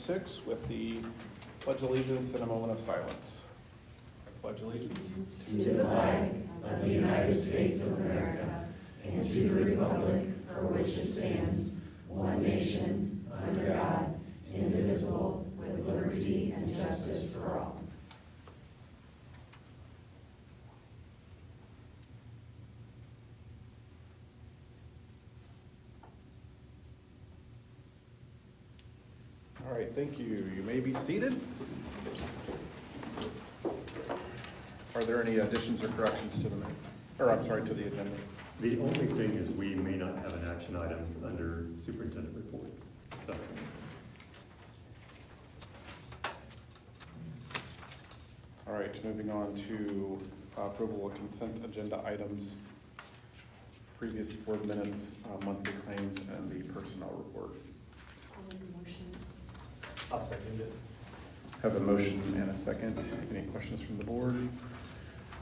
6 with the Pledge Allegiance and a moment of silence. I pledge allegiance to the flag of the United States of America and to the republic for which it stands, one nation, under God, indivisible, with liberty and justice for all. All right, thank you. You may be seated. Are there any additions or corrections to the minutes? Or I'm sorry, to the agenda? The only thing is we may not have an action item under superintendent report. So, All right, moving on to approval of consent agenda items, previous board minutes, monthly claims, and the personnel report. I'll make a motion. I'll second it. Have a motion and a second. Any questions from the board?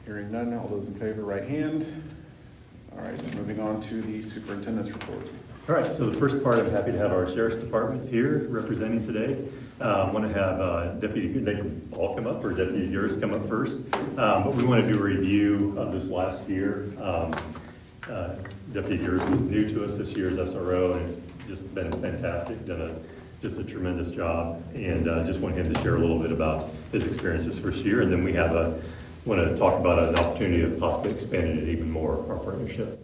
Hearing none, all those in favor, right hand. All right, moving on to the superintendent's report. all right, so the first part, I'm happy to have our sheriff's department here representing today. Want to have Deputy, they can all come up, or Deputy Yours come up first. But we want to do a review of this last year. Deputy Yours was new to us this year as SRO, and it's just been fantastic, done just a tremendous job, and just want him to share a little bit about his experience this first year, and then we have want to talk about an opportunity of possibly expanding it even more, our partnership.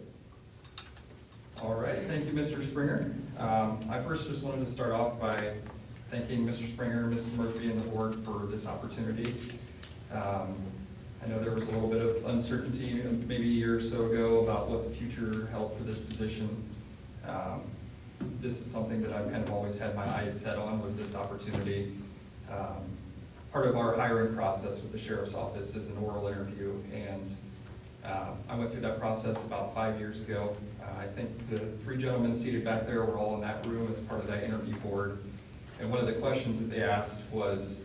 All right, thank you, Mr. Springer. I first just wanted to start off by thanking Mr. Springer, Mrs. Murphy, and the board for this opportunity. I know there was a little bit of uncertainty maybe a year or so ago about what the future held for this position. This is something that I've kind of always had my eyes set on, was this opportunity. Part of our hiring process with the sheriff's office is an oral interview, and I went through that process about 5 years ago. I think the 3 gentlemen seated back there were all in that room as part of that interview board. And one of the questions that they asked was,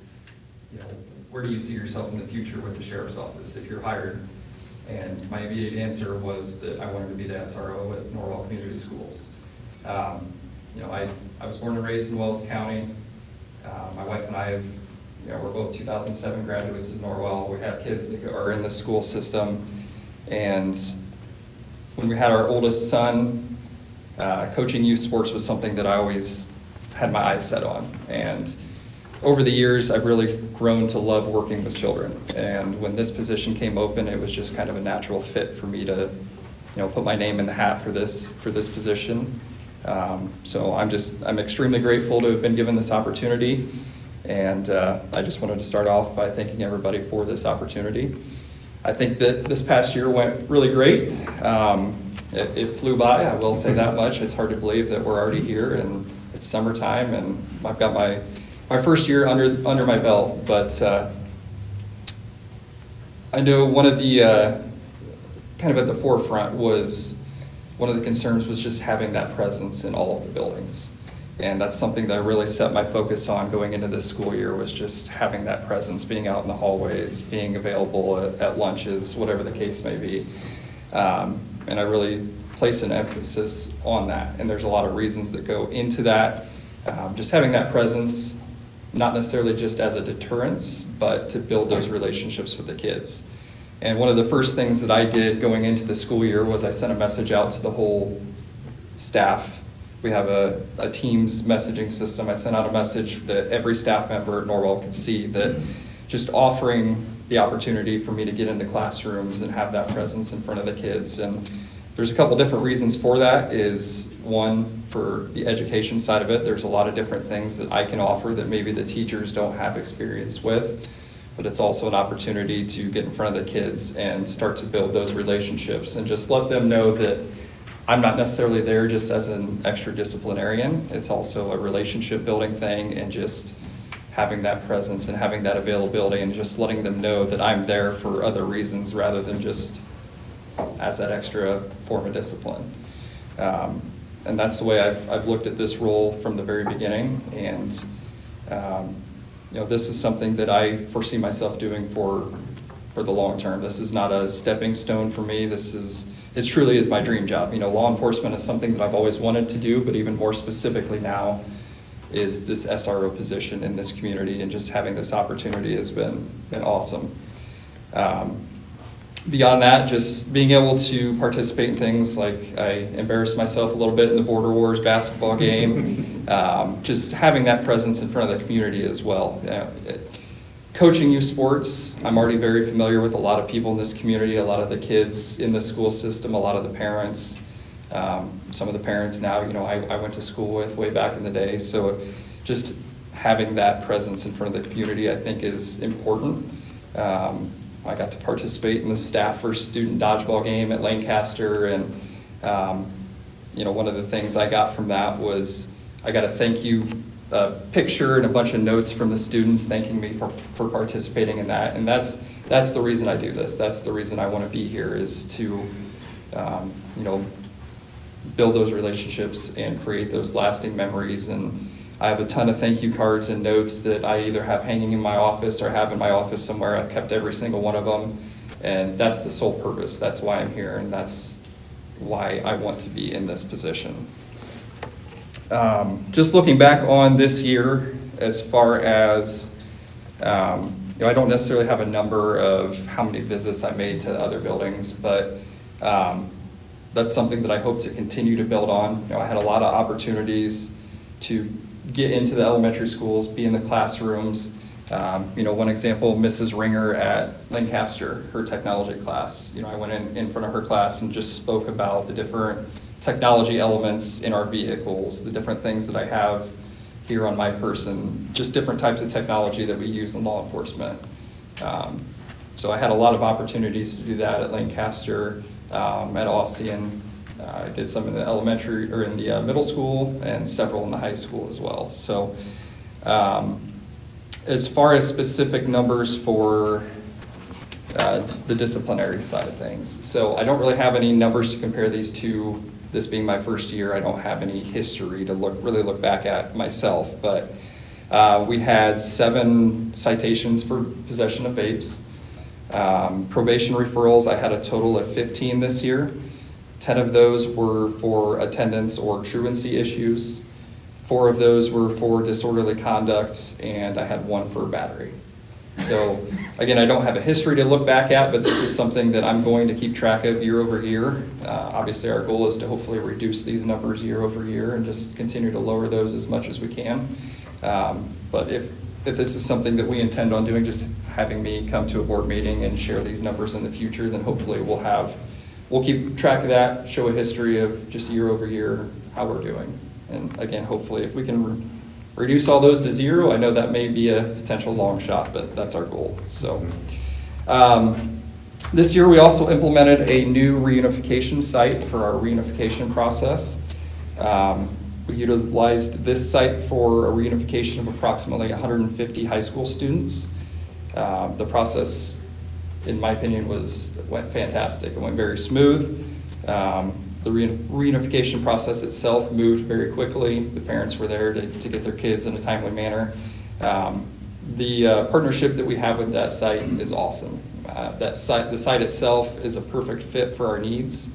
you know, where do you see yourself in the future with the sheriff's office if you're hired? And my immediate answer was that I wanted to be the SRO at Norwell Community Schools. You know, I was born and raised in Wells County. My wife and I have, you know, we're both 2007 graduates of Norwell. We have kids that are in the school system. And when we had our oldest son, coaching youth sports was something that I always had my eyes set on. And over the years, I've really grown to love working with children. And when this position came open, it was just kind of a natural fit for me to, you know, put my name in the hat for this position. So I'm extremely grateful to have been given this opportunity. And I just wanted to start off by thanking everybody for this opportunity. I think that this past year went really great. It flew by, I will say that much. It's hard to believe that we're already here and it's summertime and I've got my first year under my belt. But I know one of the, kind of at the forefront was, one of the concerns was just having that presence in all of the buildings. And that's something that I really set my focus on going into this school year, was just having that presence, being out in the hallways, being available at lunches, whatever the case may be. And I really place an emphasis on that. And there's a lot of reasons that go into that. Just having that presence, not necessarily just as a deterrence, but to build those relationships with the kids. And one of the first things that I did going into the school year was I sent a message out to the whole staff. We have a Teams messaging system. I sent out a message that every staff member at Norwell could see, that just offering the opportunity for me to get into classrooms and have that presence in front of the kids. And there's a couple different reasons for that. Is one, for the education side of it, there's a lot of different things that I can offer that maybe the teachers don't have experience with. But it's also an opportunity to get in front of the kids and start to build those relationships and just let them know that I'm not necessarily there just as an extra disciplinarian. It's also a relationship building thing, and just having that presence and having that availability and just letting them know that I'm there for other reasons rather than just as that extra form of discipline. And that's the way I've looked at this role from the very beginning. And you know, this is something that I foresee myself doing for the long term. This is not a stepping stone for me. It truly is my dream job. You know, law enforcement is something that I've always wanted to do, but even more specifically now, is this SRO position in this community, and just having this opportunity has been awesome. Beyond that, just being able to participate in things like I embarrassed myself a little bit in the Border Wars basketball game, just having that presence in front of the community as well. Coaching youth sports, I'm already very familiar with a lot of people in this community, a lot of the kids in the school system, a lot of the parents. Some of the parents now, I went to school with way back in the day. So just having that presence in front of the community, I think, is important. I got to participate in the staff first student dodgeball game at Lancaster, and one of the things I got from that was I got a thank you picture and a bunch of notes from the students thanking me for participating in that. And that's the reason I do this. That's the reason I want to be here, is to build those relationships and create those lasting memories. And I have a ton of thank you cards and notes that I either have hanging in my office or have in my office somewhere. I've kept every single one of them, and that's the sole purpose. That's why I'm here, and that's why I want to be in this position. Just looking back on this year, as far as, I don't necessarily have a number of how many visits I made to other buildings, but that's something that I hope to continue to build on. I had a lot of opportunities to get into the elementary schools, be in the classrooms. One example, Mrs. Ringer at Lancaster, her technology class. I went in front of her class and just spoke about the different technology elements in our vehicles, the different things that I have here on my person, just different types of technology that we use in law enforcement. So I had a lot of opportunities to do that at Lancaster, at Ossian. I did some in the elementary or in the middle school, and several in the high school as well. So as far as specific numbers for the disciplinary side of things, so I don't really have any numbers to compare these to. This being my first year, I don't have any history to really look back at myself, but we had 7 citations for possession of vapes. Probation referrals, I had a total of 15 this year. 10 of those were for attendance or truancy issues. 4 of those were for disorderly conduct, and I had 1 for battery. So again, I don't have a history to look back at, but this is something that I'm going to keep track of year over year. Obviously, our goal is to hopefully reduce these numbers year over year and just continue to lower those as much as we can. But if this is something that we intend on doing, just having me come to a board meeting and share these numbers in the future, then hopefully we'll keep track of that, show a history of just year over year how we're doing. And again, hopefully if we can reduce all those to 0, I know that may be a potential long shot, but that's our goal. So this year we also implemented a new reunification site for our reunification process. We utilized this site for a reunification of approximately 150 high school students. The process, in my opinion, went fantastic. It went very smooth. The reunification process itself moved very quickly. The parents were there to get their kids in a timely manner. The partnership that we have with that site is awesome. The site itself is a perfect fit for our needs,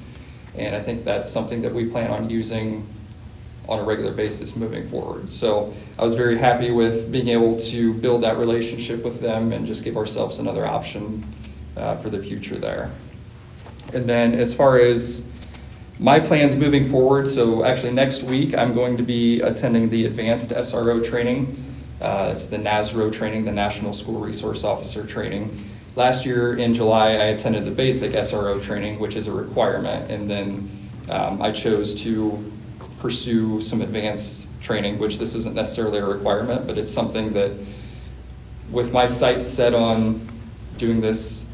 and I think that's something that we plan on using on a regular basis moving forward. So I was very happy with being able to build that relationship with them and just give ourselves another option for the future there. And then as far as my plans moving forward, so actually next week I'm going to be attending the advanced SRO training. It's the NASRO training, the National School Resource Officer training. Last year in July I attended the basic SRO training, which is a requirement, and then I chose to pursue some advanced training, which this isn't necessarily a requirement, but it's something that with my sights set on doing this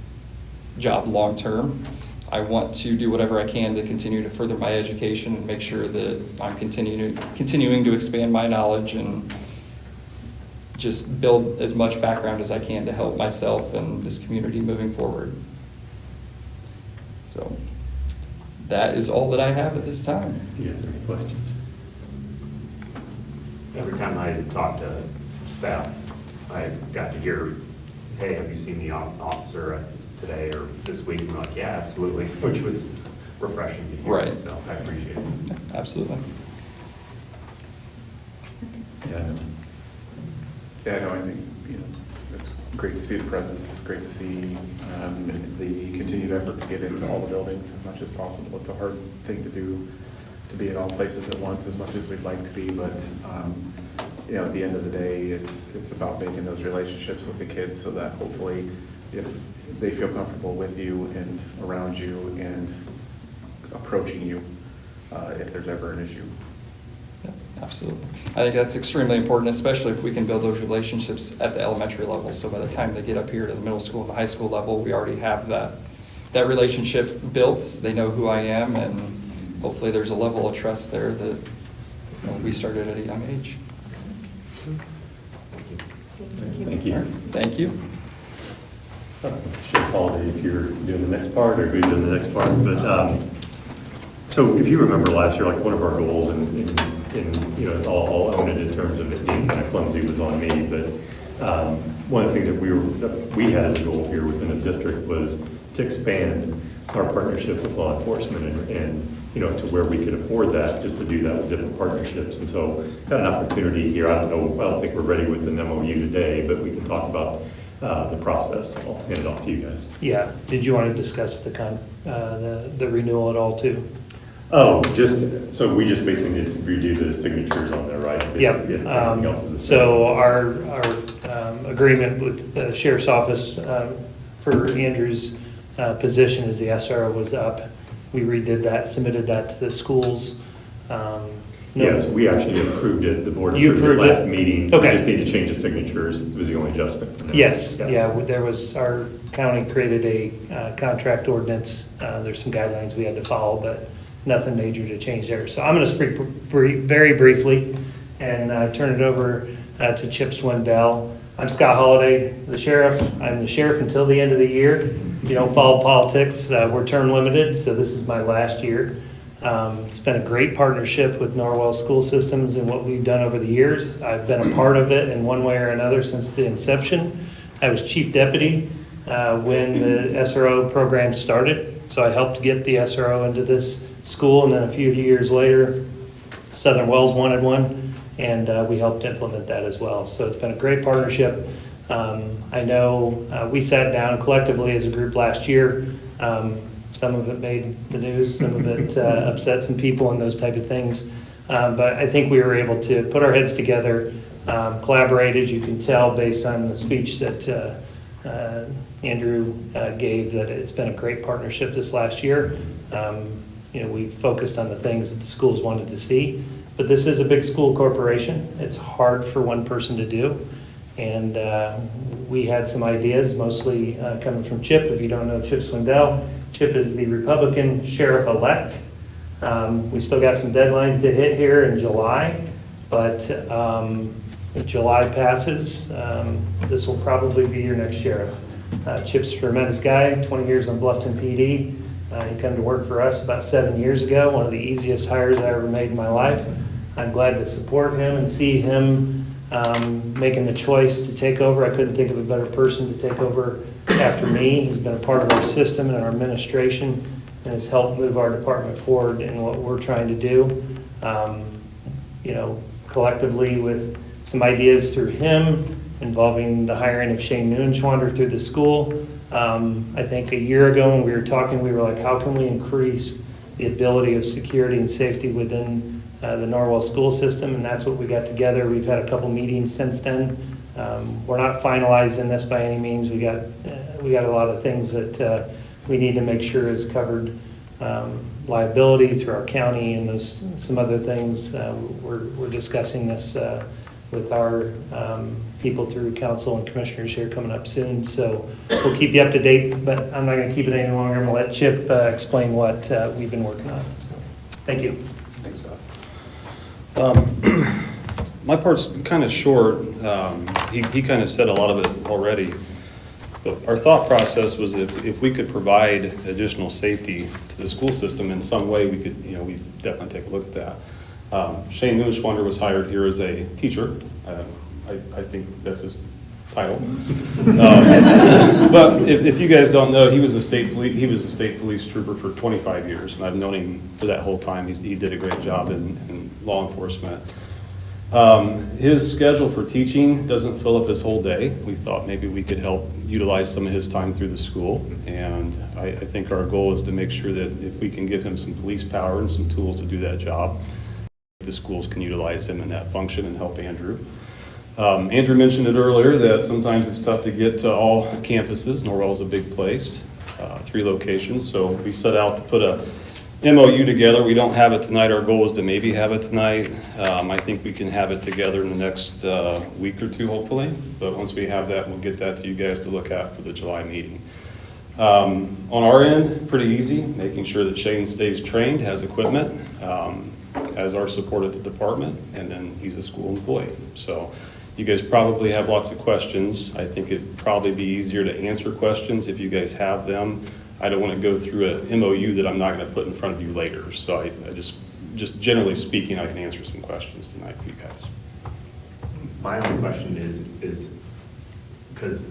job long term, I want to do whatever I can to continue to further my education and make sure that I'm continuing to expand my knowledge and just build as much background as I can to help myself and this community moving forward. So that is all that I have at this time. Do you guys have any questions? Every time I talk to staff, I got to hear, hey, have you seen the officer today or this week? And I'm like, yeah, absolutely, which was refreshing to hear. Right. So I appreciate it. Absolutely. Yeah. Yeah, no, I think, it's great to see the presence, it's great to see the continued effort to get into all the buildings as much as possible. It's a hard thing to do, to be at all places at once as much as we'd like to be, but, at the end of the day, it's about making those relationships with the kids so that hopefully if they feel comfortable with you and around you and approaching you, if there's ever an issue. Yeah, absolutely. I think that's extremely important, especially if we can build those relationships at the elementary level. So by the time they get up here to the middle school and the high school level, we already have that relationship built. They know who I am, and hopefully there's a level of trust there that we started at a young age. Thank you. Thank you. Should call it if you're doing the next part or who's doing the next part, but so if you remember last year, like one of our goals, and I'll own it in terms of it being kind of clumsy, was on me, but one of the things that we had as a goal here within the district was to expand our partnership with law enforcement and to where we could afford that, just to do that with different partnerships. And so got an opportunity here. I don't think we're ready with an MOU today, but we can talk about the process. I'll hand it off to you guys. Yeah, did you want to discuss the renewal at all too? Oh, so we just basically need to redo the signatures on there, right? Yep. Everything else is the same. So our agreement with the sheriff's office for Andrew's position as the SRO was up. We redid that, submitted that to the schools. Yes, we actually approved it, the board You approved it approved last it? meeting. Okay. We just need to change the signatures, was the only adjustment. for that. Yes, there was, our county created a contract ordinance. There's some guidelines we had to follow, but nothing major to change there. So I'm going to speak very briefly and turn it over to Chip Swindell. I'm Scott Holliday, the sheriff. I'm the sheriff until the end of the year. If you don't follow politics, we're term limited, so this is my last year. It's been a great partnership with Norwell School Systems and what we've done over the years. I've been a part of it in one way or another since the inception. I was chief deputy when the SRO program started, so I helped get the SRO into this school, and then a few years later, Southern Wells wanted one, and we helped implement that as well. So it's been a great partnership. I know we sat down collectively as a group last year. Some of it made the news, some of it upset some people and those type of things. But I think we were able to put our heads together, collaborate, as you can tell based on the speech that Andrew gave, that it's been a great partnership this last year. We've focused on the things that the schools wanted to see, but this is a big school corporation. It's hard for one person to do. And we had some ideas, mostly coming from Chip. If you don't know Chip Swindell, Chip is the Republican sheriff-elect. We still got some deadlines to hit here in July, but if July passes, this will probably be your next sheriff. Chip's a tremendous guy, 20 years on Bluffton PD. He came to work for us about 7 years ago, one of the easiest hires I ever made in my life. I'm glad to support him and see him making the choice to take over. I couldn't think of a better person to take over after me. He's been a part of our system and our administration and has helped move our department forward in what we're trying to do. Collectively with some ideas through him involving the hiring of Shane Neuenschwander through the school. I think a year ago when we were talking, we were like, how can we increase the ability of security and safety within the Norwell school system? And that's what we got together. We've had a couple meetings since then. We're not finalizing this by any means. We got a lot of things that we need to make sure is covered, liability through our county and some other things. We're discussing this with our people through council and commissioners here coming up soon. So we'll keep you up to date, but I'm not going to keep it any longer. I'm going to let Chip explain what we've been working on. So, thank you. Thanks, Scott. My part's kind of short. He kind of said a lot of it already. But our thought process was if we could provide additional safety to the school system in some way, we could, we definitely take a look at that. Shane Neuenschwander was hired here as a teacher. I think that's his title. But if you guys don't know, he was a state police trooper for 25 years, and I've known him for that whole time. He did a great job in law enforcement. His schedule for teaching doesn't fill up his whole day. We thought maybe we could help utilize some of his time through the school. And I think our goal is to make sure that if we can give him some police power and some tools to do that job, the schools can utilize him in that function and help Andrew. Andrew mentioned it earlier that sometimes it's tough to get to all campuses. Norwell is a big place, 3 locations. So we set out to put a MOU together. We don't have it tonight. Our goal is to maybe have it tonight. I think we can have it together in the next week or 2, hopefully. But once we have that, we'll get that to you guys to look at for the July meeting. On our end, pretty easy, making sure that Shane stays trained, has equipment, has our support at the department, and then he's a school employee. So you guys probably have lots of questions. I think it'd probably be easier to answer questions if you guys have them. I don't want to go through a MOU that I'm not going to put in front of you later. So I just generally speaking, I can answer some questions tonight for you guys. My only question is because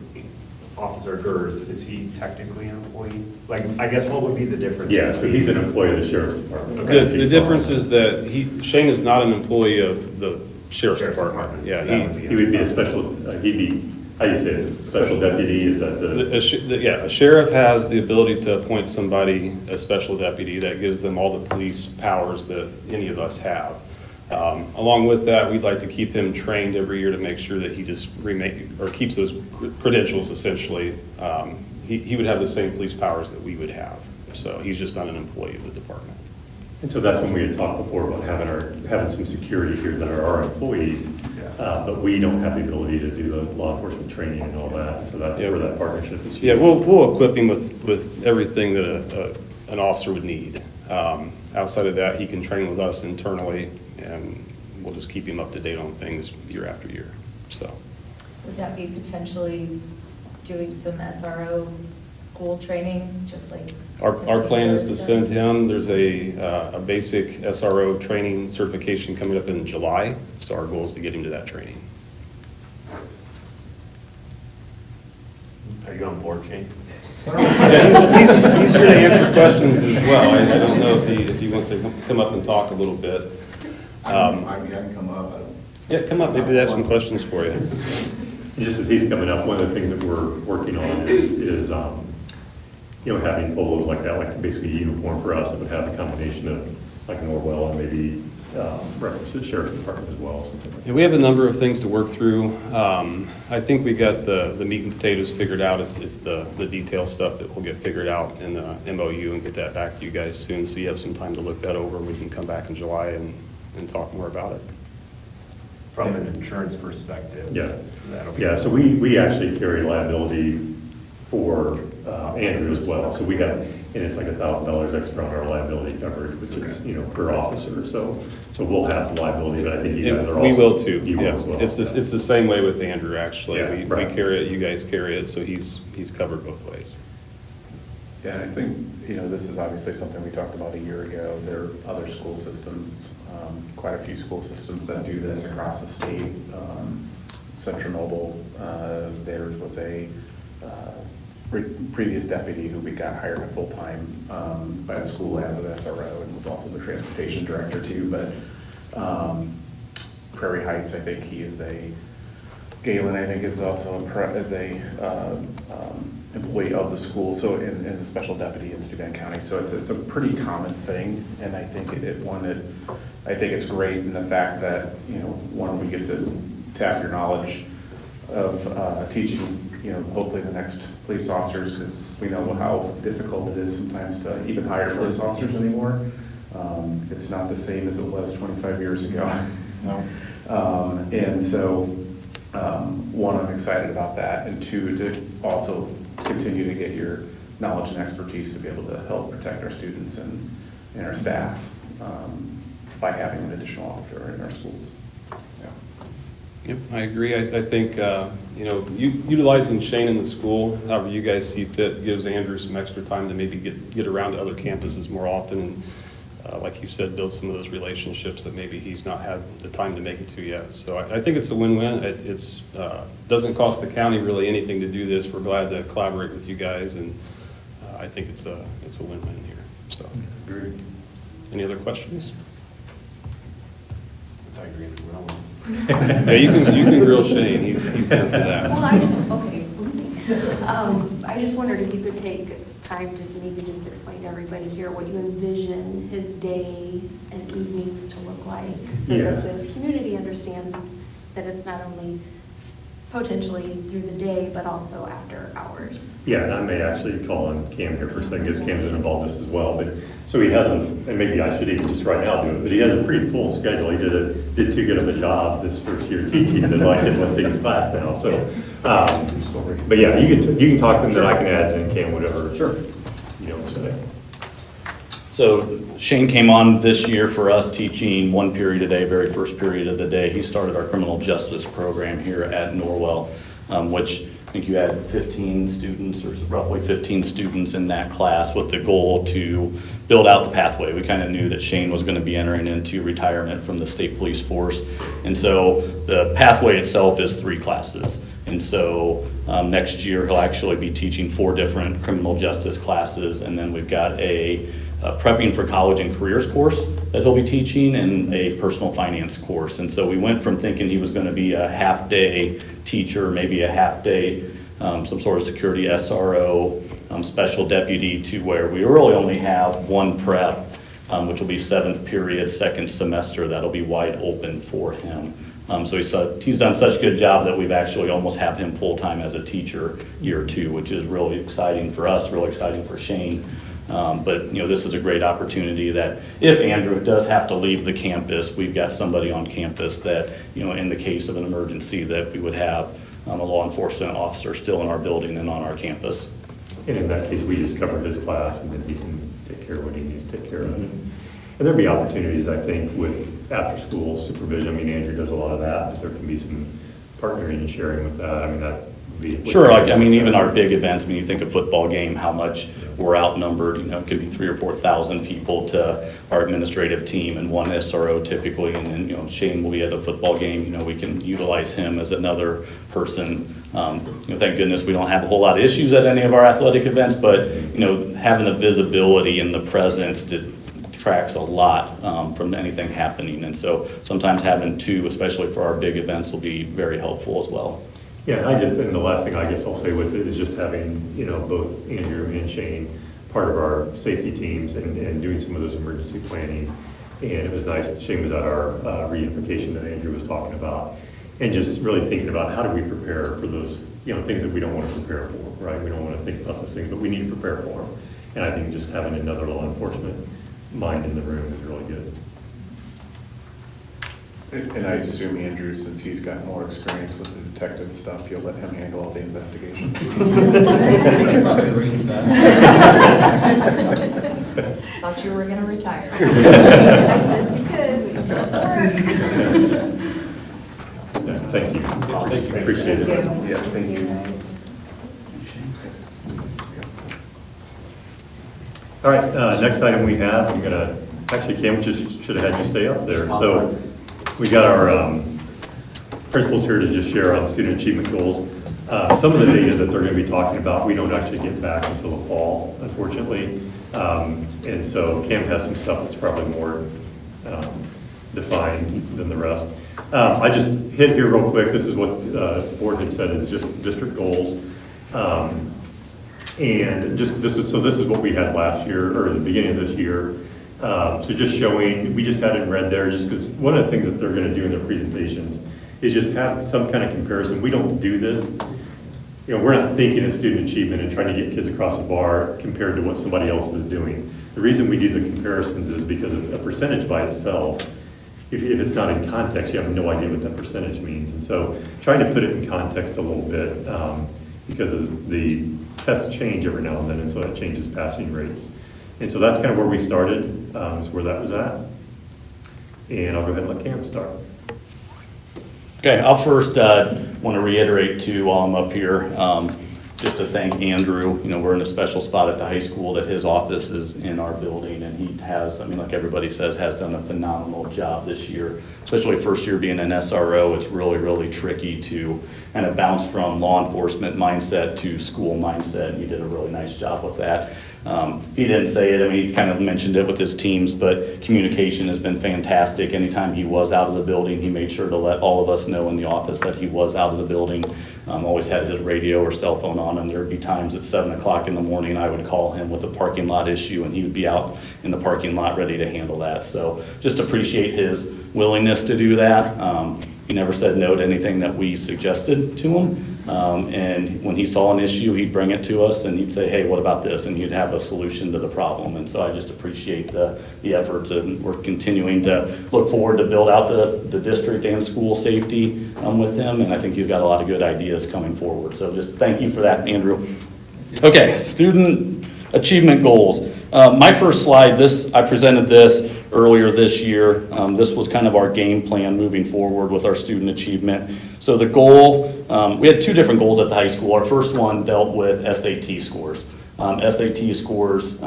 Officer Gers, is he technically an employee? Like, I guess what would be the difference? Yeah, so he's an employee of the sheriff's department. The difference is that Shane is not an employee of the sheriff's department. Yeah, He would be a special, he'd be, how do you say it, special deputy, is that the? Yeah, a sheriff has the ability to appoint somebody a special deputy that gives them all the police powers that any of us have. Along with that, we'd like to keep him trained every year to make sure that he just keeps those credentials essentially. He would have the same police powers that we would have. So he's just not an employee of the department. And so that's when we had talked before about having some security here that are our employees, but we don't have the ability to do the law enforcement training and all that. So that's where that partnership is. Yeah, we'll equip him with everything that an officer would need. Outside of that, he can train with us internally, and we'll just keep him up to date on things year after year. So, Would that be potentially doing some SRO school training, just like? our plan is to send him, there's a basic SRO training certification coming up in July, so our goal is to get him to that training. Are you on board, Shane? Yeah, he's here to answer questions as well. I don't know if he wants to come up and talk a little bit. I can come up. Yeah, come up, maybe they have some questions for you. Just as he's coming up, one of the things that we're working on is having polos like that, like basically a uniform for us that would have a combination of like Norwell and maybe reference to the sheriff's department as well. Something like that. Yeah, we have a number of things to work through. I think we got the meat and potatoes figured out. It's the detail stuff that will get figured out in the MOU and get that back to you guys soon. So you have some time to look that over. We can come back in July and talk more about it. From an insurance perspective? Yeah, so we actually carry liability for Andrew as well. So we have, and it's like $1,000 extra on our liability coverage, which is, per officer. So we'll have liability, but I think you guys are also. We will too, You will yeah. as well. It's the same way with Andrew, actually. Yeah, We right. carry it, you guys carry it, so he's covered both ways. Yeah, and I think, this is obviously something we talked about a year ago. There are other school systems, quite a few school systems that do this across the state. Central Noble, there was a previous deputy who we got hired at full-time by the school as an SRO and was also the transportation director too. But Prairie Heights, I think he is Galen, I think, is also employee of the school, so as a special deputy in Steuben County. So it's a pretty common thing, and I think I think it's great in the fact that, we get to tap your knowledge of teaching, hopefully the next police officers, because we know how difficult it is sometimes to even hire police officers anymore. It's not the same as it was 25 years ago. No. And so, one, I'm excited about that, and two, to also continue to get your knowledge and expertise to be able to help protect our students and our staff by having an additional officer in our schools. Yep, I agree. I think, utilizing Shane in the school, however you guys see fit, gives Andrew some extra time to maybe get around to other campuses more often. And like he said, build some of those relationships that maybe he's not had the time to make it to yet. So I think it's a win-win. It doesn't cost the county really anything to do this. We're glad to collaborate with you guys, and I think it's a win-win here. So, Agreed. any other questions? I agree with Will. Yeah, you can grill Shane, he's good for that. Well, okay. I just wondered if you could take time to maybe just explain to everybody here what you envision his day and evenings to look like, so that the community understands that it's not only potentially through the day, but also after hours. Yeah, and I may actually call on Cam here for a second, because Cam's been involved in this as well, but, so he has and maybe I should even just right now do it, but he has a pretty full schedule. He did too good of a job this first year teaching that like his one thing class now, so, but yeah, you can talk to him, then I can add, and Cam, whatever. Sure. You know, say. So Shane came on this year for us teaching one period a day, very first period of the day. He started our criminal justice program here at Norwell, which I think you had 15 students, or roughly 15 students in that class, with the goal to build out the pathway. We kind of knew that Shane was going to be entering into retirement from the state police force. And so the pathway itself is 3 classes. And so next year he'll actually be teaching 4 different criminal justice classes. And then we've got a prepping for college and careers course that he'll be teaching, and a personal finance course. And so we went from thinking he was going to be a half-day teacher, maybe a half-day some sort of security SRO, special deputy, to where we really only have 1 prep, which will be 7th period, 2nd semester, that'll be wide open for him. So he's done such a good job that we've actually almost have him full-time as a teacher year 2, which is really exciting for us, really exciting for Shane. But this is a great opportunity that if Andrew does have to leave the campus, we've got somebody on campus that, in the case of an emergency, that we would have a law enforcement officer still in our building and on our campus. And in that case, we just cover his class, and then he can take care of what he needs to take care of. And there'll be opportunities, I think, with after-school supervision. I mean, Andrew does a lot of that, but there can be some partnering and sharing with that. I mean, that would be... Sure, even our big events, when you think of football game, how much we're outnumbered, it could be 3,000 or 4,000 people to our administrative team and 1 SRO typically, and then, Shane will be at a football game, we can utilize him as another person. Thank goodness we don't have a whole lot of issues at any of our athletic events, but, having the visibility and the presence detracts a lot from anything happening, and so sometimes having 2, especially for our big events, will be very helpful as well. Yeah, and the last thing I guess I'll say with it is just having, both Andrew and Shane part of our safety teams and doing some of those emergency planning. And it was nice that Shane was at our reunification that Andrew was talking about, and just really thinking about how do we prepare for those, things that we don't want to prepare for, right? We don't want to think about those things, but we need to prepare for them. And I think just having another law enforcement mind in the room is really good. And I assume Andrew, since he's got more experience with the detective stuff, you'll let him handle all the investigations. Thought you were going to retire. I said you could, we can work. Yeah, thank you. Thank you. Appreciate it. Yeah, thank you. All right, next item we have, actually, Cam just should have had you stay up there. So we got our principals here to just share on student achievement goals. Some of the data that they're going to be talking about, we don't actually get back until the fall, unfortunately. And so Cam has some stuff that's probably more defined than the rest. I just hit here real quick. This is what the board had said is just district goals. And this is what we had last year, or the beginning of this year. So just showing, we just had it in red there, just because one of the things that they're going to do in their presentations is just have some kind of comparison. We don't do this. We're not thinking of student achievement and trying to get kids across the bar compared to what somebody else is doing. The reason we do the comparisons is because of a percentage by itself. If it's not in context, you have no idea what that percentage means. And so trying to put it in context a little bit, because the tests change every now and then, and so that changes passing rates. And so that's kind of where we started, is where that was at. And I'll go ahead and let Cam start. Okay, I'll first want to reiterate too, while I'm up here, just to thank Andrew. We're in a special spot at the high school that his office is in our building, and he has, like everybody says, has done a phenomenal job this year, especially first year being an SRO. It's really, really tricky to kind of bounce from law enforcement mindset to school mindset. He did a really nice job with that. He didn't say it, I mean, he kind of mentioned it with his teams, but communication has been fantastic. Anytime he was out of the building, he made sure to let all of us know in the office that he was out of the building. Always had his radio or cell phone on him. There'd be times at 7 o'clock in the morning, I would call him with a parking lot issue, and he would be out in the parking lot ready to handle that. So just appreciate his willingness to do that. He never said no to anything that we suggested to him. And when he saw an issue, he'd bring it to us and he'd say, hey, what about this? And you'd have a solution to the problem. And so I just appreciate the efforts, and we're continuing to look forward to build out the district and school safety with him. And I think he's got a lot of good ideas coming forward. So just thank you for that, Andrew. Okay, student achievement goals. My first slide, I presented this earlier this year. This was kind of our game plan moving forward with our student achievement. So the goal, we had two different goals at the high school. Our first one dealt with SAT scores. SAT scores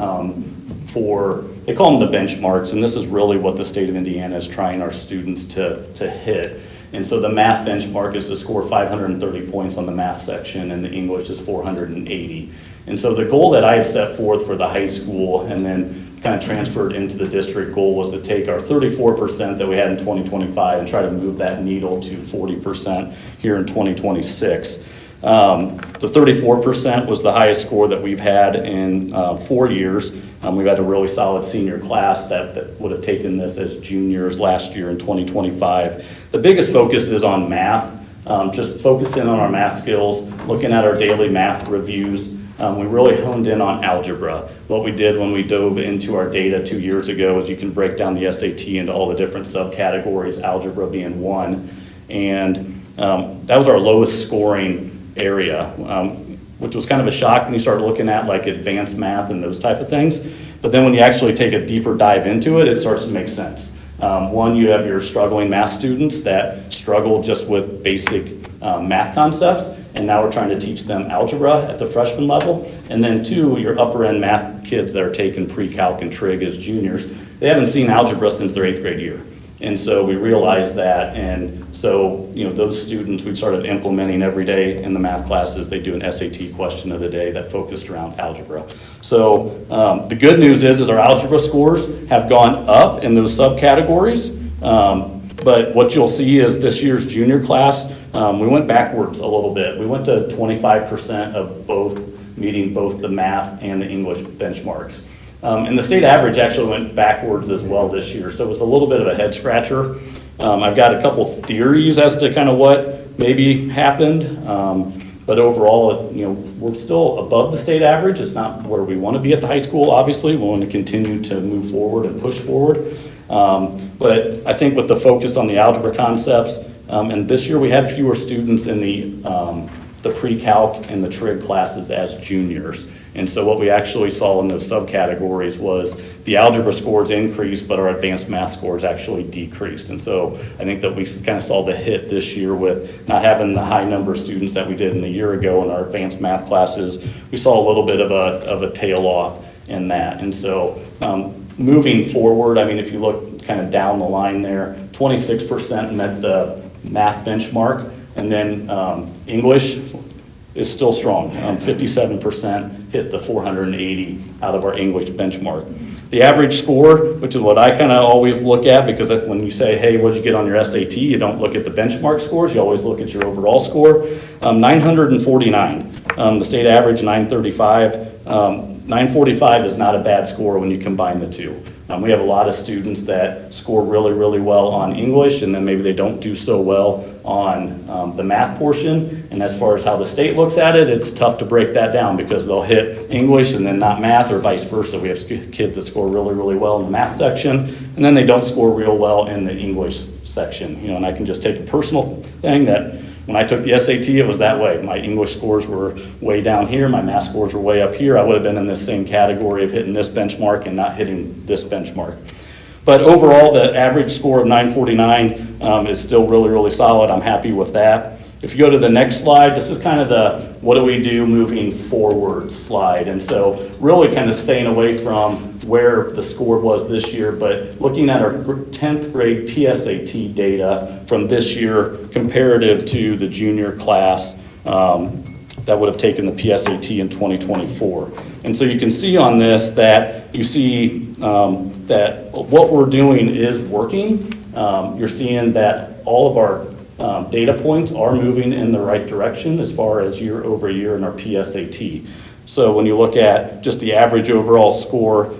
they call them the benchmarks, and this is really what the state of Indiana is trying our students to hit. And so the math benchmark is to score 530 points on the math section, and the English is 480. And so the goal that I had set forth for the high school and then kind of transferred into the district goal was to take our 34% that we had in 2025 and try to move that needle to 40% here in 2026. The 34% was the highest score that we've had in 4 years. We've had a really solid senior class that would have taken this as juniors last year in 2025. The biggest focus is on math, just focusing on our math skills, looking at our daily math reviews. We really honed in on algebra. What we did when we dove into our data 2 years ago is you can break down the SAT into all the different subcategories, algebra being one. And that was our lowest scoring area, which was kind of a shock when you start looking at like advanced math and those type of things. But then when you actually take a deeper dive into it, it starts to make sense. One, you have your struggling math students that struggle just with basic math concepts, and now we're trying to teach them algebra at the freshman level. And then two, your upper end math kids that are taking pre-calc and trig as juniors, they haven't seen algebra since their 8th grade year. And so we realized that, and so those students, we started implementing every day in the math classes. They do an SAT question of the day that focused around algebra. So the good news is our algebra scores have gone up in those subcategories. But what you'll see is this year's junior class, we went backwards a little bit. We went to 25% of both meeting both the math and the English benchmarks. And the state average actually went backwards as well this year, so it was a little bit of a head scratcher. I've got a couple theories as to kind of what maybe happened, but overall, we're still above the state average. It's not where we want to be at the high school, obviously. We want to continue to move forward and push forward. But I think with the focus on the algebra concepts, and this year we had fewer students in the pre-calc and the trig classes as juniors. And so what we actually saw in those subcategories was the algebra scores increased, but our advanced math scores actually decreased. And so I think that we kind of saw the hit this year with not having the high number of students that we did in the year ago in our advanced math classes. We saw a little bit of a tail off in that. And so moving forward, I mean, if you look kind of down the line there, 26% met the math benchmark, and then English is still strong. 57% hit the 480 out of our English benchmark. The average score, which is what I kind of always look at, because when you say, hey, what did you get on your SAT, you don't look at the benchmark scores, you always look at your overall score. 949. The state average, 935. 945 is not a bad score when you combine the two. We have a lot of students that score really, really well on English, and then maybe they don't do so well on the math portion. And as far as how the state looks at it, it's tough to break that down because they'll hit English and then not math, or vice versa. We have kids that score really, really well in the math section, and then they don't score real well in the English section. And I can just take a personal thing that when I took the SAT, it was that way. My English scores were way down here. My math scores were way up here. I would have been in this same category of hitting this benchmark and not hitting this benchmark. But overall, the average score of 949 is still really, really solid. I'm happy with that. If you go to the next slide, this is kind of the what do we do moving forward slide. And so really kind of staying away from where the score was this year, but looking at our 10th grade PSAT data from this year comparative to the junior class that would have taken the PSAT in 2024. And so you can see on this that you see that what we're doing is working. You're seeing that all of our data points are moving in the right direction as far as year over year in our PSAT. So when you look at just the average overall score,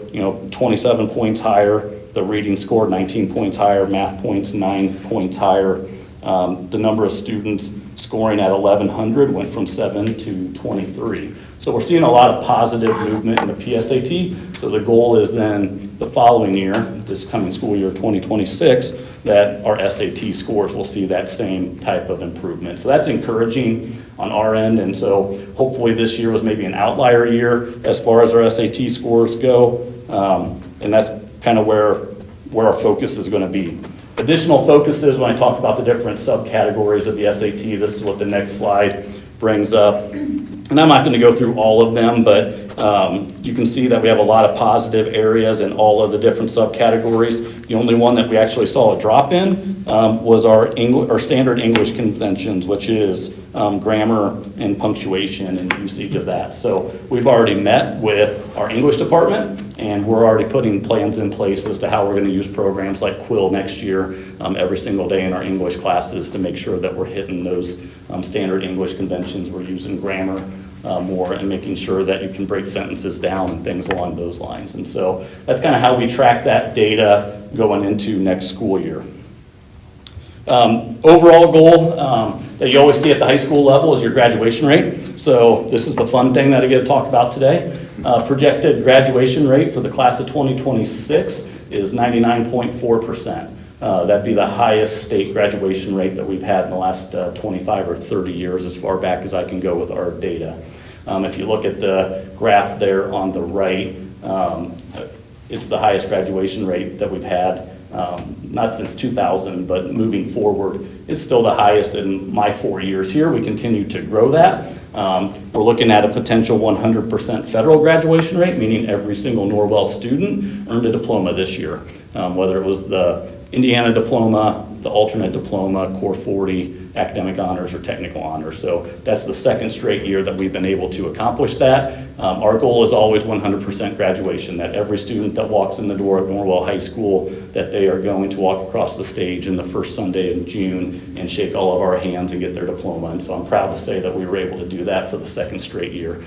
27 points higher, the reading score 19 points higher, math points 9 points higher. The number of students scoring at 1,100 went from 7 to 23. So we're seeing a lot of positive movement in the PSAT. So the goal is then the following year, this coming school year 2026, that our SAT scores will see that same type of improvement. So that's encouraging on our end. And so hopefully this year was maybe an outlier year as far as our SAT scores go. And that's kind of where our focus is going to be. Additional focuses, when I talk about the different subcategories of the SAT, this is what the next slide brings up. And I'm not going to go through all of them, but you can see that we have a lot of positive areas in all of the different subcategories. The only one that we actually saw a drop in was our standard English conventions, which is grammar and punctuation and usage of that. So we've already met with our English department, and we're already putting plans in place as to how we're going to use programs like Quill next year every single day in our English classes to make sure that we're hitting those standard English conventions. We're using grammar more and making sure that you can break sentences down and things along those lines. And so that's kind of how we track that data going into next school year. Overall goal that you always see at the high school level is your graduation rate. So this is the fun thing that I get to talk about today. Projected graduation rate for the class of 2026 is 99.4%. That'd be the highest state graduation rate that we've had in the last 25 or 30 years, as far back as I can go with our data. If you look at the graph there on the right, it's the highest graduation rate that we've had, not since 2000, but moving forward, it's still the highest in my 4 years here. We continue to grow that. We're looking at a potential 100% federal graduation rate, meaning every single Norwell student earned a diploma this year, whether it was the Indiana diploma, the alternate diploma, Core 40, academic honors, or technical honors. So that's the second straight year that we've been able to accomplish that. Our goal is always 100% graduation, that every student that walks in the door at Norwell High School, that they are going to walk across the stage in the first Sunday of June and shake all of our hands and get their diploma. And so I'm proud to say that we were able to do that for the second straight year,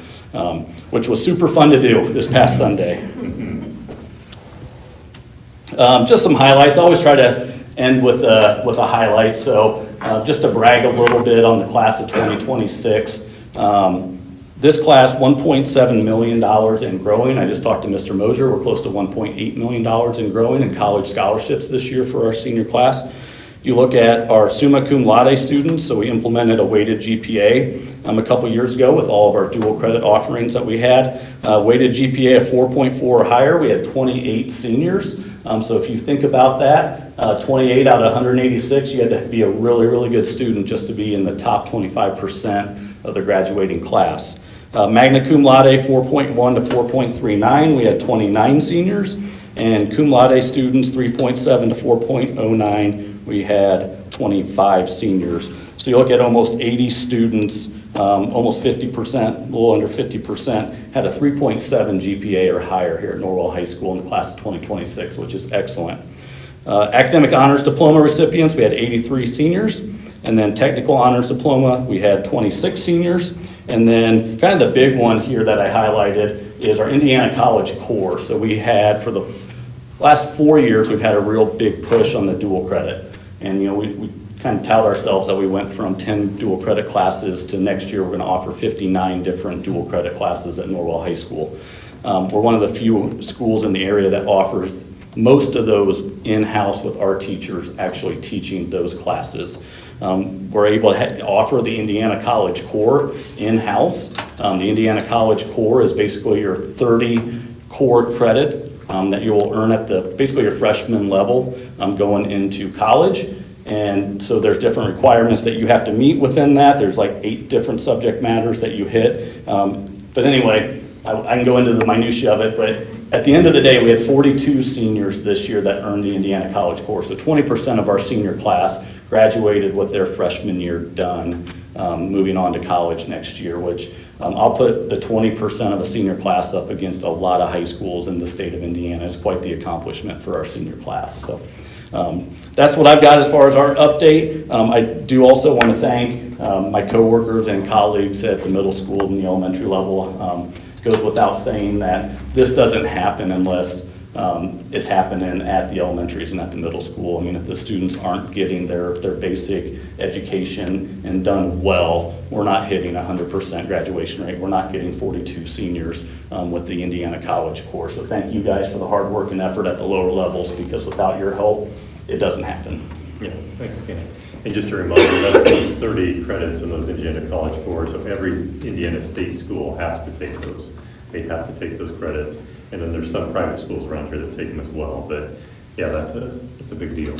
which was super fun to do this past Sunday. Just some highlights. I always try to end with a highlight. So just to brag a little bit on the class of 2026. This class, $1.7 million and growing. I just talked to Mr. Mosier. We're close to $1.8 million and growing in college scholarships this year for our senior class. You look at our summa cum laude students, so we implemented a weighted GPA a couple years ago with all of our dual credit offerings that we had. Weighted GPA of 4.4 or higher, we had 28 seniors. So if you think about that, 28 out of 186, you had to be a really, really good student just to be in the top 25% of the graduating class. Magna cum laude 4.1 to 4.39, we had 29 seniors. And cum laude students 3.7 to 4.09, we had 25 seniors. So you look at almost 80 students, almost 50%, a little under 50%, had a 3.7 GPA or higher here at Norwell High School in the class of 2026, which is excellent. Academic honors diploma recipients, we had 83 seniors. And then technical honors diploma, we had 26 seniors. And then kind of the big one here that I highlighted is our Indiana College Core. So we had, for the last 4 years, we've had a real big push on the dual credit. And we kind of tout ourselves that we went from 10 dual credit classes to next year we're going to offer 59 different dual credit classes at Norwell High School. We're one of the few schools in the area that offers most of those in-house with our teachers actually teaching those classes. We're able to offer the Indiana College Core in-house. The Indiana College Core is basically your 30 core credit that you will earn at basically your freshman level going into college. And so there's different requirements that you have to meet within that. There's like 8 different subject matters that you hit. But anyway, I can go into the minutia of it, but at the end of the day, we had 42 seniors this year that earned the Indiana College Core. So 20% of our senior class graduated with their freshman year done moving on to college next year, which I'll put the 20% of a senior class up against a lot of high schools in the state of Indiana. It's quite the accomplishment for our senior class. So that's what I've got as far as our update. I do also want to thank my coworkers and colleagues at the middle school and the elementary level. It goes without saying that this doesn't happen unless it's happening at the elementaries and at the middle school. I mean, if the students aren't getting their basic education and done well, we're not hitting 100% graduation rate. We're not getting 42 seniors with the Indiana College course. So thank you guys for the hard work and effort at the lower levels, because without your help, it doesn't happen. Yeah, thanks, Kenny. And just a reminder, that's 30 credits in those Indiana College cores, so every Indiana state school has to take those. They have to take those credits, and then there's some private schools around here that take them as well, but yeah, that's a big deal.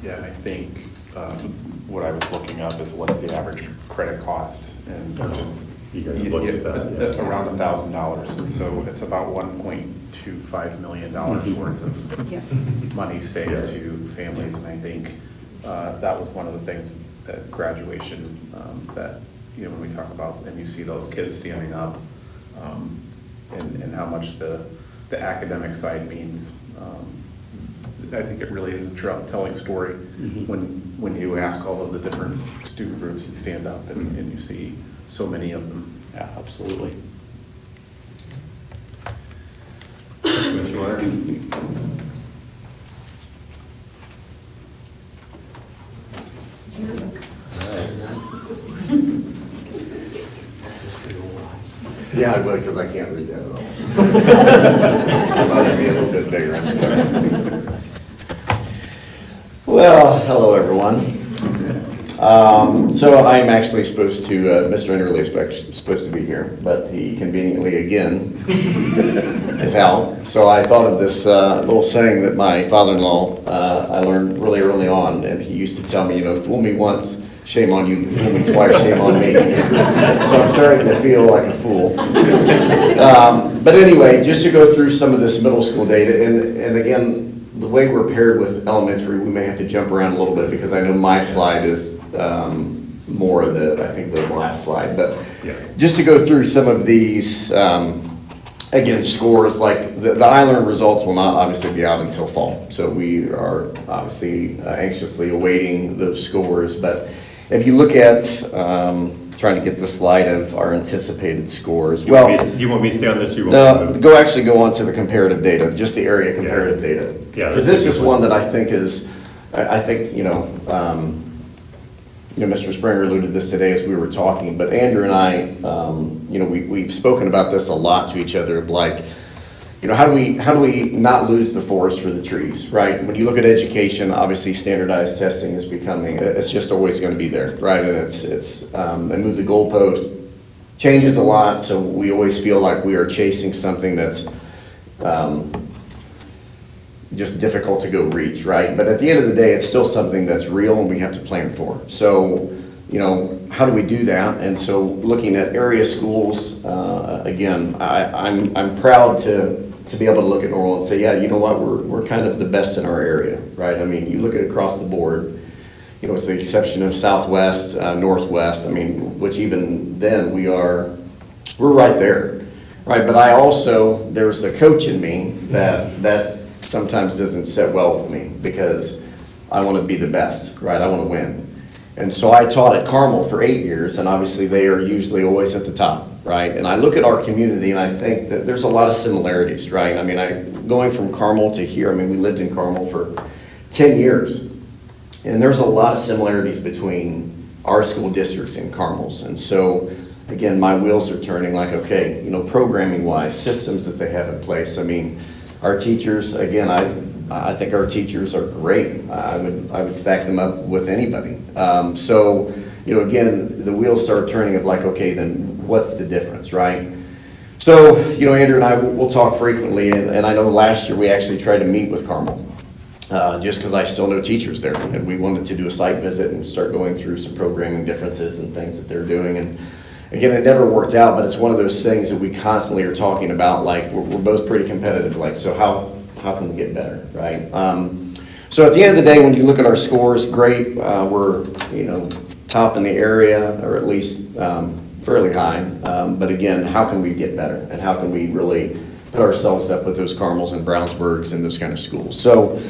Yeah, and I think what I was looking up is what's the average credit cost, and which is You guys looked at that, yeah. around $1,000, and so it's about $1.25 million worth of money saved Yeah. to families, and I think that was one of the things at graduation that, you know, when we talk about, and you see those kids standing up, and how much the academic side means. I think it really is a telling story when you ask all of the different student groups to stand up and you see so many of them. Yeah, absolutely. Mr. Warner? Yeah, I would, because I can't read that at all. I thought it'd be a little bit bigger, I'm sorry. Well, hello, everyone. So I'm actually supposed to, Mr. Enderle is supposed to be here, but he conveniently again is out. So I thought of this little saying that my father-in-law, I learned really early on, and he used to tell me, you know, fool me once, shame on you, fool me twice, shame on me. So I'm starting to feel like a fool. But anyway, just to go through some of this middle school data, and again, the way we're paired with elementary, we may have to jump around a little bit because I know my slide is more of I think the last slide. But Yeah. just to go through some of these, again, scores, like the iLearn results will not obviously be out until fall. So we are obviously anxiously awaiting those scores. But if you look at, trying to get the slide of our anticipated scores. Do you want me to stay on this? You want me to move? Go on to the comparative data, just the area comparative data. Yeah, Because this is one that I think is, I think, Mr. Springer alluded this today as we were talking, but Andrew and I, we've spoken about this a lot to each other, of like, how do we not lose the forest for the trees, right? When you look at education, obviously standardized testing is becoming, it's just always going to be there, right? And it's they move the goalpost, changes a lot, so we always feel like we are chasing something that's just difficult to go reach, right? But at the end of the day, it's still something that's real and we have to plan for. So, how do we do that? And so looking at area schools, again, I'm proud to be able to look at Norwell and say, yeah, you know what, we're kind of the best in our area, right? I mean, you look at across the board, with the exception of Southwest, Northwest, I mean, which even then we're right there, right? But I also, there's the coach in me that sometimes doesn't sit well with me because I want to be the best, right? I want to win. And so I taught at Carmel for 8 years, and obviously they are usually always at the top, right? And I look at our community and I think that there's a lot of similarities, right? I mean, going from Carmel to here, I mean, we lived in Carmel for 10 years. And there's a lot of similarities between our school districts and Carmel's. And so, again, my wheels are turning like, okay, programming-wise, systems that they have in place. I mean, our teachers, again, I think our teachers are great. I would stack them up with anybody. So, again, the wheels start turning of like, okay, then what's the difference, right? So, Andrew and I, we'll talk frequently, and I know last year we actually tried to meet with Carmel, just because I still know teachers there, and we wanted to do a site visit and start going through some programming differences and things that they're doing. And again, it never worked out, but it's one of those things that we constantly are talking about, like we're both pretty competitive, like, so how can we get better, right? So at the end of the day, when you look at our scores, great, we're, top in the area, or at least fairly high. But again, how can we get better? And how can we really put ourselves up with those Carmels and Brownsburgs and those kind of schools? So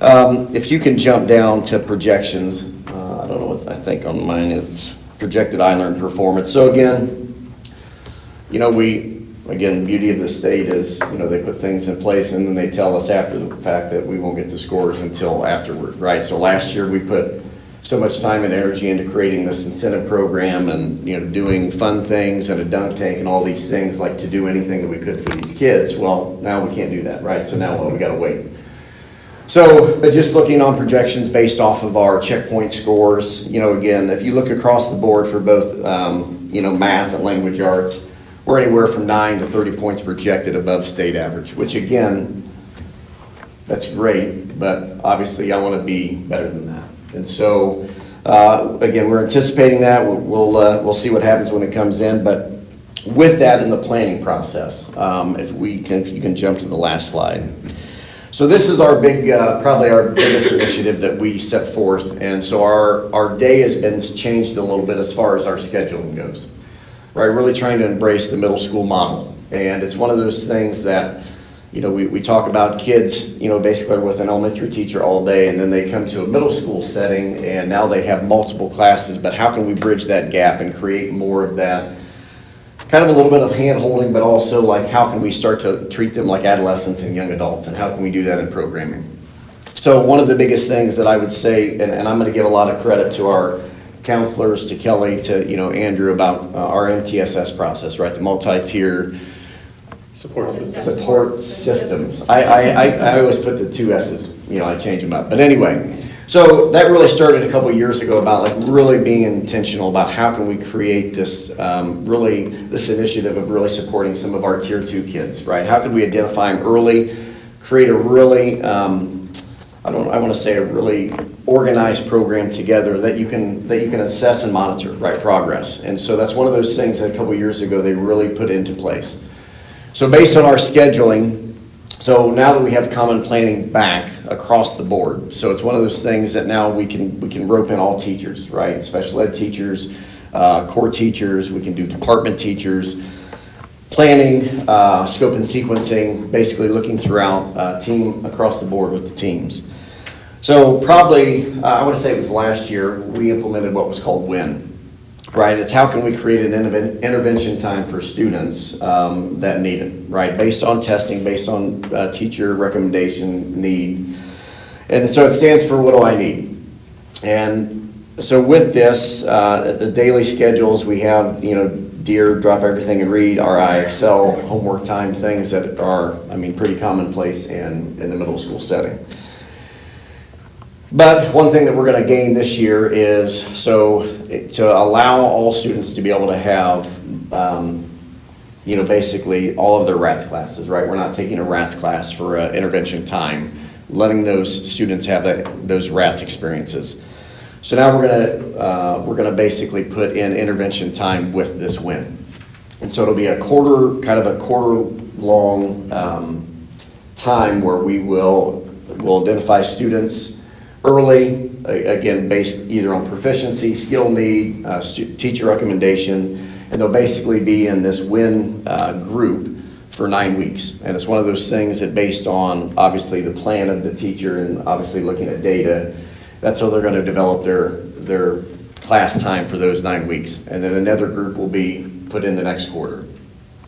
if you can jump down to projections, I don't know what, I think on mine it's projected I-Learn performance. So again, you know, again, the beauty of the state is, you know, they put things in place and then they tell us after the fact that we won't get the scores until afterward, right? So last year we put so much time and energy into creating this incentive program and, you know, doing fun things and a dunk tank and all these things, like to do anything that we could for these kids. Well, now we can't do that, right? So now we gotta wait. So, but just looking on projections based off of our checkpoint scores, you know, again, if you look across the board for both, you know, math and language arts, we're anywhere from 9 to 30 points projected above state average, which again, that's great, but obviously I want to be better than that. And so, again, we're anticipating that. We'll see what happens when it comes in, but with that in the planning process, if you can jump to the last slide. So this is our big, probably our biggest initiative that we set forth. And so our day has been changed a little bit as far as our scheduling goes, right? Really trying to embrace the middle school model. And it's one of those things that, you know, we talk about kids, you know, basically with an elementary teacher all day, and then they come to a middle school setting and now they have multiple classes, but how can we bridge that gap and create more of that kind of a little bit of hand holding, but also like how can we start to treat them like adolescents and young adults, and how can we do that in programming? So one of the biggest things that I would say, and I'm going to give a lot of credit to our counselors, to Kelly, to, you know, Andrew, about our MTSS process, right? The multi-tier support systems. I always put the two S's, you know, I change them up. But anyway, so that really started a couple years ago about like really being intentional about how can we create this, this initiative of really supporting some of our tier 2 kids, right? How can we identify them early, create a really, I want to say a really organized program together that you can assess and monitor, right, progress. And so that's one of those things that a couple years ago they really put into place. So based on our scheduling, so now that we have common planning back across the board, so it's one of those things that now we can rope in all teachers, right? Special ed teachers, core teachers, we can do department teachers, planning, scope and sequencing, basically looking throughout team across the board with the teams. So probably, I want to say it was last year, we implemented what was called WIN. Right, it's how can we create an intervention time for students that need it, right? Based on testing, based on teacher recommendation need. And so it stands for what do I need? And so with this, the daily schedules, we have, you know, DEAR, drop everything and read, RI, Excel, homework time, things that are, I mean, pretty commonplace in the middle school setting. But one thing that we're going to gain this year is, so to allow all students to be able to have, you know, basically all of their RATS classes, right? We're not taking a RATS class for intervention time, letting those students have those RATS experiences. So now we're gonna basically put in intervention time with this WIN. And so it'll be kind of a quarter long time where we'll identify students early, again, based either on proficiency, skill need, teacher recommendation, and they'll basically be in this WIN group for 9 weeks. And it's one of those things that based on, obviously, the plan of the teacher and obviously looking at data, that's how they're going to develop their class time for those 9 weeks. And then another group will be put in the next quarter.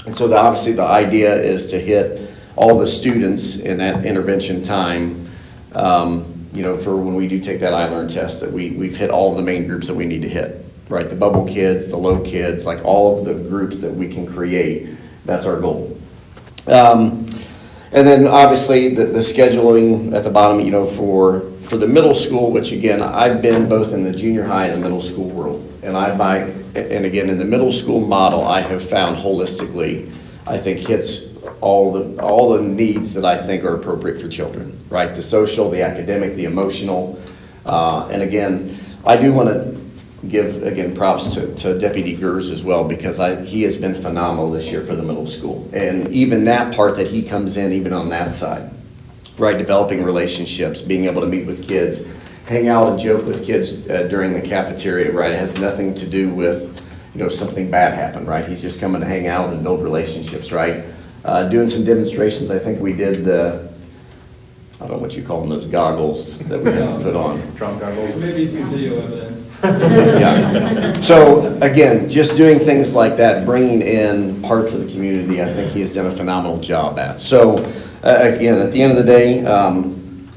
And so obviously the idea is to hit all the students in that intervention time, you know, for when we do take that I-Learn test, that we've hit all of the main groups that we need to hit, right? The bubble kids, the low kids, like all of the groups that we can create, that's our goal. And then obviously the scheduling at the bottom, you know, for the middle school, which again, I've been both in the junior high and the middle school world. And again, in the middle school model, I have found holistically, I think hits all the needs that I think are appropriate for children, right? The social, the academic, the emotional. And again, I do want to give, again, props to Deputy Gers as well, because he has been phenomenal this year for the middle school. And even that part that he comes in, even on that side, right? Developing relationships, being able to meet with kids, hang out and joke with kids during the cafeteria, right? It has nothing to do with, something bad happened, right? He's just coming to hang out and build relationships, right? Doing some demonstrations, I think we did I don't know what you call them, those goggles that we had to put on. Trump goggles. Maybe some video evidence. Yeah. So again, just doing things like that, bringing in parts of the community, I think he has done a phenomenal job at. So again, at the end of the day,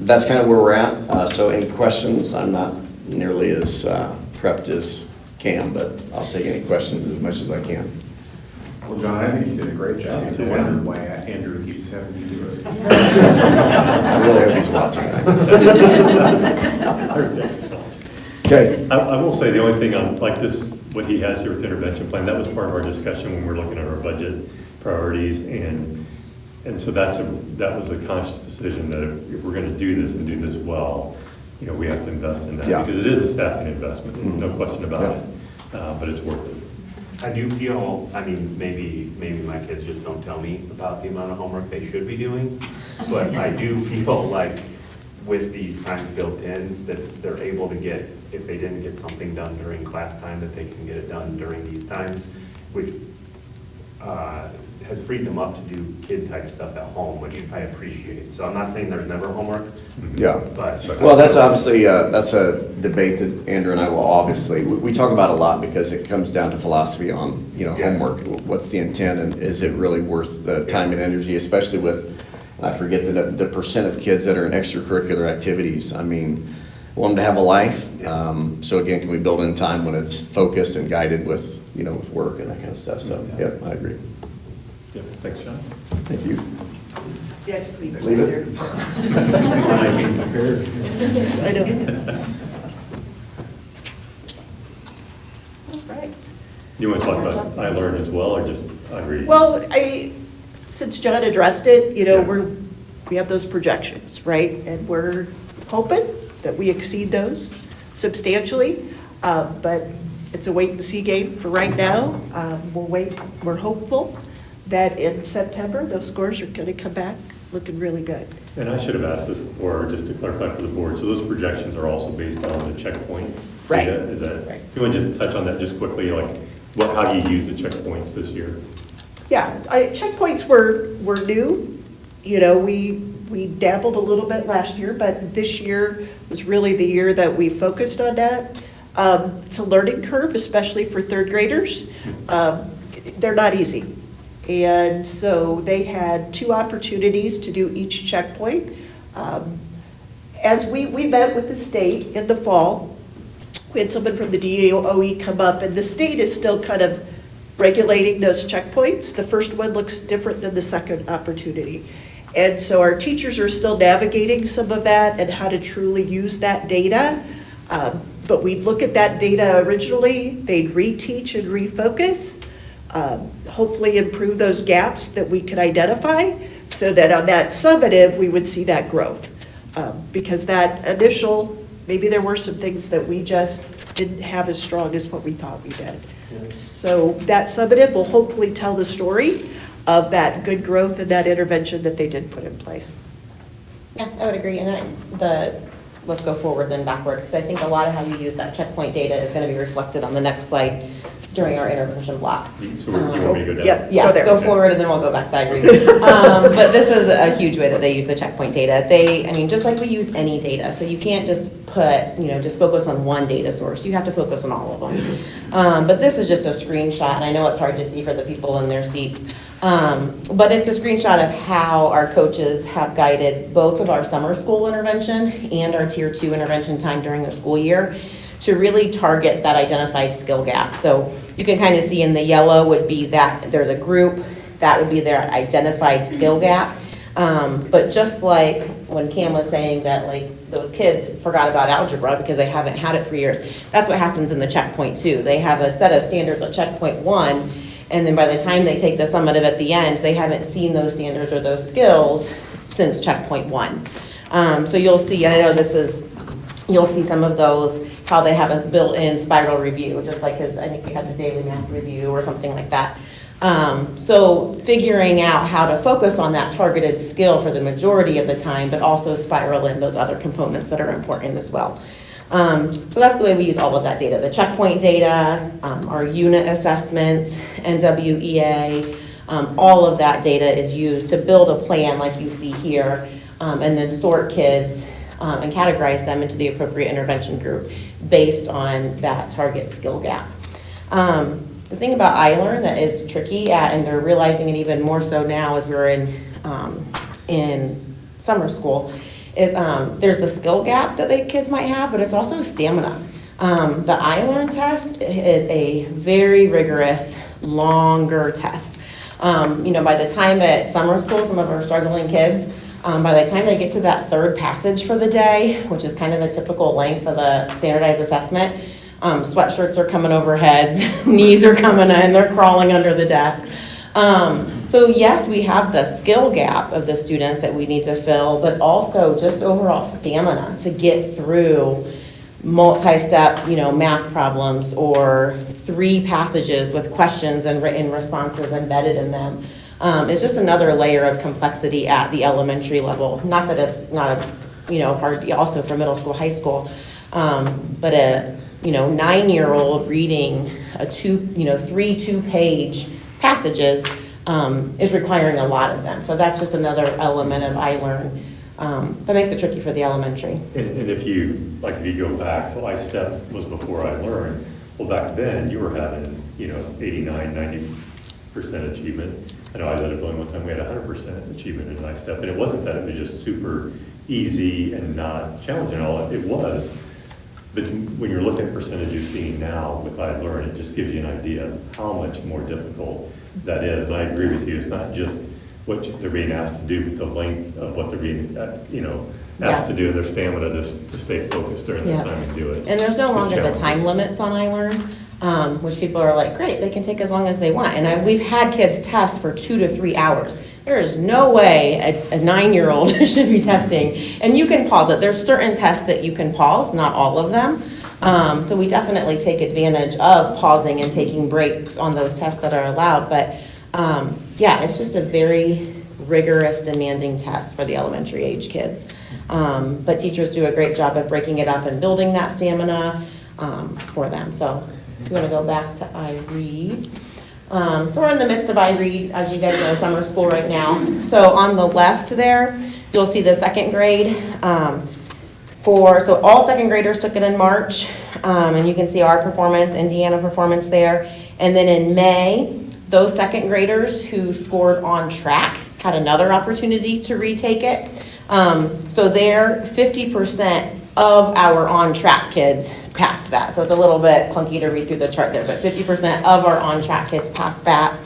that's kind of where we're at. So any questions? I'm not nearly as prepped as Cam, but I'll take any questions as much as I can. Well, John, I think you did a great job. I wondered why Andrew keeps having you do it. I really hope he's watching. Okay. I will say the only thing on, like this, what he has here with the intervention plan, that was part of our discussion when we were looking at our budget priorities, and so that was a conscious decision that if we're gonna do this and do this well, we have to invest in that. Yeah. Because it is a staffing investment, no question about Yeah. it, but it's worth it. I do feel, maybe my kids just don't tell me about the amount of homework they should be doing, but I do feel like with these times built in, that they're able to get, if they didn't get something done during class time, that they can get it done during these times, which has freed them up to do kid-type stuff at home, which I appreciate. So I'm not saying there's never homework, Yeah. but. Well, that's obviously, that's a debate that Andrew and I will obviously, we talk about a lot because it comes down to philosophy on, Yeah. homework. What's the intent and is it really worth the time and energy, especially with, I forget the percent of kids that are in extracurricular activities. I want them to have a life. Yeah. So again, can we build in time when it's focused and guided with, with work and that kind of stuff? So, yeah, I agree. Yeah, thanks, John. Thank you. Yeah, just leave it Leave right it? there. I came prepared. I know. All right. You want to talk about I learned as well, or just I read? Well, since John addressed it, Yeah. we have those projections, right? And we're hoping that we exceed those substantially, but it's a wait and see game for right now. We'll wait, we're hopeful that in September, those scores are gonna come back looking really good. And I should have asked this before, just to clarify for the board, so those projections are also based on the checkpoint Right. data? Is that, Right. do you want to just touch on that just quickly, like how you use the checkpoints this year? Yeah, checkpoints were new. We dabbled a little bit last year, but this year was really the year that we focused on that. It's a learning curve, especially for third graders. They're not easy. And so they had 2 opportunities to do each checkpoint. As we met with the state in the fall, we had someone from the DOE come up, and the state is still kind of regulating those checkpoints. The first one looks different than the second opportunity. And so our teachers are still navigating some of that and how to truly use that data. But we'd look at that data originally, they'd reteach and refocus, hopefully improve those gaps that we could identify so that on that summative, we would see that growth. Because that initial, maybe there were some things that we just didn't have as strong as what we thought we did. So that summative will hopefully tell the story of that good growth and that intervention that they did put in place. Yeah, I would agree. And let's go forward then backward, because I think a lot of how you use that checkpoint data is going to be reflected on the next slide during our intervention block. So you want me to go down? Yep. Yeah, there. go forward and then we'll go back to I agree. But this is a huge way that they use the checkpoint data. Just like we use any data, so you can't just just focus on one data source. You have to focus on all of them. But this is just a screenshot, and I know it's hard to see for the people in their seats. But it's a screenshot of how our coaches have guided both of our summer school intervention and our tier 2 intervention time during the school year to really target that identified skill gap. So you can kind of see in the yellow would be that there's a group, that would be their identified skill gap. But just like when Cam was saying that those kids forgot about algebra because they haven't had it for years, that's what happens in the checkpoint too. They have a set of standards at checkpoint 1, and then by the time they take the summative at the end, they haven't seen those standards or those skills since checkpoint 1. So you'll see, and I know you'll see some of those, how they have a built-in spiral review, just like I think we have the daily math review or something like that. So figuring out how to focus on that targeted skill for the majority of the time, but also spiral in those other components that are important as well. So that's the way we use all of that data, the checkpoint data, our unit assessments, NWEA, all of that data is used to build a plan like you see here, and then sort kids and categorize them into the appropriate intervention group based on that target skill gap. The thing about iLearn that is tricky, and they're realizing it even more so now as we're in summer school, is there's the skill gap that the kids might have, but it's also stamina. The iLearn test is a very rigorous, longer test. By the time at summer school, some of our struggling kids, by the time they get to that third passage for the day, which is kind of a typical length of a standardized assessment, sweatshirts are coming over heads, knees are coming in, they're crawling under the desk. So yes, we have the skill gap of the students that we need to fill, but also just overall stamina to get through multi-step, math problems or 3 passages with questions and written responses embedded in them. It's just another layer of complexity at the elementary level. Not that it's not hard also for middle school, high school, but a 9-year-old reading a 3 2-page passages is requiring a lot of them. So that's just another element of iLearn that makes it tricky for the elementary. And if you go back, so iStep was before iLearn. Well, back then you were having 89, 90% achievement. I know I was at a building one time, we had 100% achievement in iStep, and it wasn't that, it was just super easy and not challenging at all. It was. But when you're looking at percentage you're seeing now with iLearn, it just gives you an idea of how much more difficult that is. And I agree with you, it's not just what they're being asked to do, but the length of what they're being, asked to do, and their stamina to stay focused during that time and do it. And there's no It's longer the challenging. time limits on iLearn, which people are like, great, they can take as long as they want. And we've had kids test for 2 to 3 hours. There is no way a 9-year-old should be testing. And you can pause it. There's certain tests that you can pause, not all of them. So we definitely take advantage of pausing and taking breaks on those tests that are allowed. But it's just a very rigorous, demanding test for the elementary age kids. But teachers do a great job of breaking it up and building that stamina for them. So if you want to go back to iRead. So we're in the midst of iRead, as you guys know, summer school right now. So on the left there, you'll see the second grade. So all second graders took it in March, and you can see our performance, Indiana performance there. And then in May, those second graders who scored on track had another opportunity to retake it. So there, 50% of our on-track kids passed that. So it's a little bit clunky to read through the chart there, but 50% of our on-track kids passed that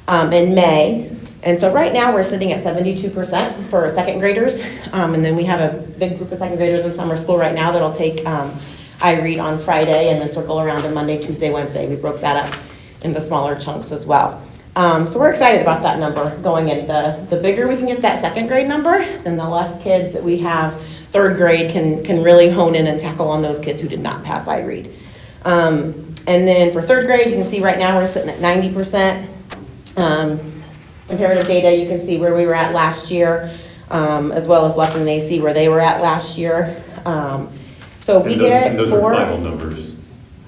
in May. And so right now we're sitting at 72% for second graders. And then we have a big group of second graders in summer school right now that'll take iRead on Friday and then circle around on Monday, Tuesday, Wednesday. We broke that up into smaller chunks as well. So we're excited about that number going in. The bigger we can get that second grade number, then the less kids that we have third grade can really hone in and tackle on those kids who did not pass iRead. And then for third grade, you can see right now we're sitting at 90%. Comparative data, you can see where we were at last year, as well as Washington AC where they were at last year. So we get those are final numbers.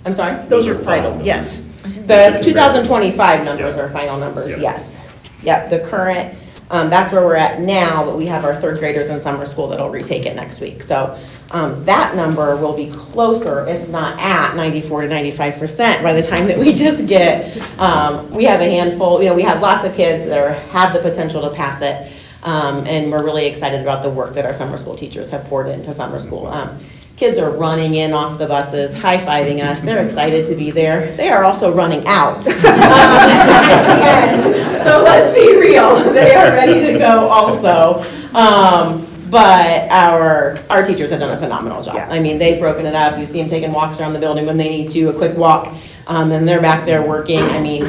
I'm sorry? Those are final, yes. The 2025 numbers are final numbers, yes. Yep, the current, that's where we're at now, but we have our third graders in summer school that'll retake it next week. So that number will be closer, if not at 94 to 95% by the time that we just get, we have a handful, we have lots of kids that have the potential to pass it. And we're really excited about the work that our summer school teachers have poured into summer school. Kids are running in off the buses, high-fiving us. They're excited to be there. They are also running out at the end. So let's be real. They are ready to go also. But our teachers have done a phenomenal job. Yeah. I mean, they've broken it up. You see them taking walks around the building when they need to, a quick walk, and they're back there working. I mean,